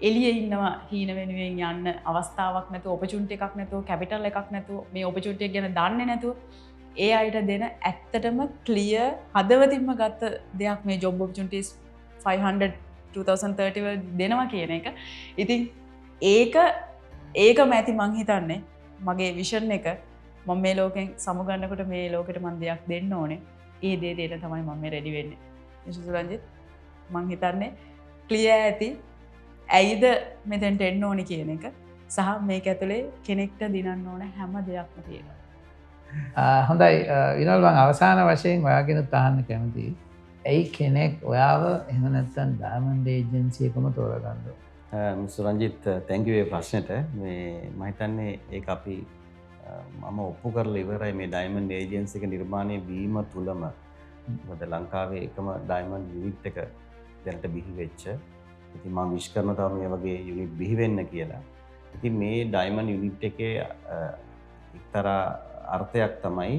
එළියේ ඉන්නවා හීන වෙනුවෙන් යන්න අවස්ථාවක් නැතුව ඔපචුනිටි එකක් නැතුව කැපිටල් එකක් නැතුව මේ ඔපචුනිටි එක ගැන දන්නේ නැතුව ඒ අයට දෙන ඇත්තටම ක්ලියර් හදවතින්ම ගත්ත දෙයක් මේ ජොබ් ඔපචුනිටිස් 500 2030 වල දෙනවා කියන එක. ඉතින් ඒකම ඇති මං හිතන්නේ මගේ විෂන් එක මම මේ ලෝකෙන් සමුගන්නකොට මේ ලෝකෙට මම දෙයක් දෙන්න ඕනේ. ඒ දේ දෙන්න තමයි මම මේ රෙඩි වෙන්නේ. මිසස් රංජිත් මං හිතන්නේ ක්ලියර් ඇති ඇයිද මෙතෙන්ට එන්න ඕනේ කියන එක සහ මේක ඇතුලේ කෙනෙක්ට දිනන්න ඕන හැම දෙයක්ම තියෙනවා. හොඳයි විනෝල් මං අවසාන වශයෙන් ඔයාගෙන තහන්න කැමතියි. ඇයි කෙනෙක් ඔයාව එහෙම නැත්නම් ඩයමන්ඩ් ඒජන්සි එකම තෝරගන්නද? මිස් රංජිත් තැන්ක් යූ ඒ ප්‍රශ්නෙට. මේ මම හිතන්නේ ඒක අපි මම ඔප්පු කරලා ඉවරයි මේ ඩයමන්ඩ් ඒජන්සි එක නිර්මාණය වීම තුලම. මොකද ලංකාවේ එකම ඩයමන්ඩ් යුනිට් එක දැනට බිහි වෙච්ච. ඉතින් මම විශ් කරනවා තව මේ වගේ යුනිට් බිහි වෙන්න කියලා. ඉතින් මේ ඩයමන්ඩ් යුනිට් එකේ එක්තරා අර්ථයක් තමයි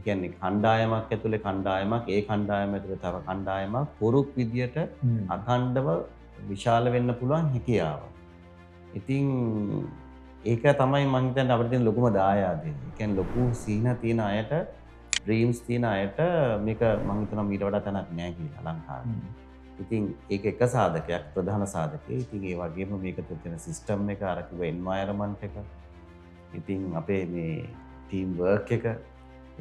කියන්නේ කණ්ඩායමක් ඇතුලේ කණ්ඩායමක් ඒ කණ්ඩායම ඇතුලේ තව කණ්ඩායමක් පුරුක් විදියට අඛණ්ඩව විශාල වෙන්න පුළුවන් හැකියාව. ඉතින් ඒක තමයි මම හිතන්නේ අපිට තියෙන ලොකුම දායාදය. ඒ කියන්නේ ලොකු සීන තියෙන අයට ඩ්‍රීම්ස් තියෙන අයට මේක මම හිතනවා මීට වඩා තැනක් නෑ කියලා ලංකාවේ. ඉතින් ඒක එක සාධකයක් ප්‍රධාන සාධකය. ඉතින් ඒ වගේම මේක තුළ තියෙන සිස්ටම් එක අර කිව්ව එන්වයරන්මන්ට් එක. ඉතින් අපේ මේ ටීම් වර්ක් එක.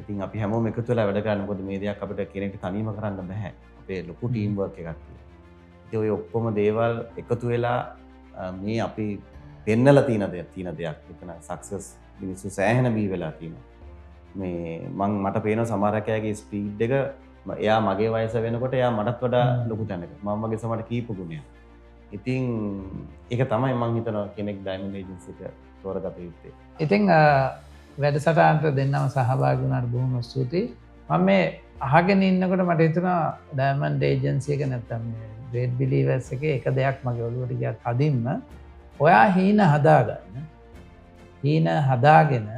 ඉතින් අපි හැමෝම එකතු වෙලා වැඩ කරන්නේ. මොකද මේ දෙයක් අපිට කෙනෙක්ට තනියම කරන්න බෑ. අපේ ලොකු ටීම් වර්ක් එකක් තියෙනවා. ඉතින් ඔය ඔක්කොම දේවල් එකතු වෙලා මේ අපි පෙන්නලා තියෙන දෙයක්. එතන සක්සස් මිනිස්සු සෑහෙන බී වෙලා තියෙනවා. මේ මට පේන සමහරකයාගේ ස්පීඩ් එක එයා මගේ වයස වෙනකොට එයා මටත් වඩා ලොකු තැනක මම වගේ සමහරට කීප ගුණයක්. ඉතින් ඒක තමයි මං හිතනවා කෙනෙක් ඩයමන්ඩ් ඒජන්සි එක තෝරගත යුත්තේ. ඉතින් වැඩසටහනට දෙන්නම සහභාගී වුණාට බොහොම ස්තුතියි. මම මේ අහගෙන ඉන්නකොට මට හිතුණා ඩයමන්ඩ් ඒජන්සි එක නැත්තම් මේ ග්‍රේට් බිලීවර්ස් එකේ එක දෙයක් මගේ ඔළුවට ගියා කදින්ම ඔයා හීන හදාගන්න. හීන හදාගෙන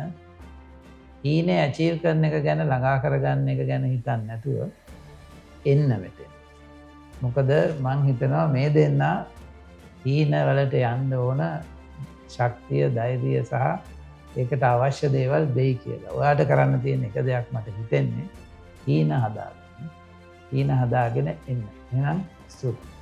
හීනේ ඇචීව් කරන එක ගැන ළඟා කරගන්න එක ගැන හිතන්නේ නැතුව එන්න මෙතෙන්. මොකද මං හිතනවා මේ දෙන්න හීන වලට යන්න ඕන ශක්තිය, ධෛර්යය සහ ඒකට අවශ්‍ය දේවල් දෙයි කියලා. ඔයාට කරන්න තියෙන එක දෙයක් මට හිතෙන්නේ හීන හදාගන්න. හීන හදාගෙන එන්න. එහෙනම් ස්තුතියි.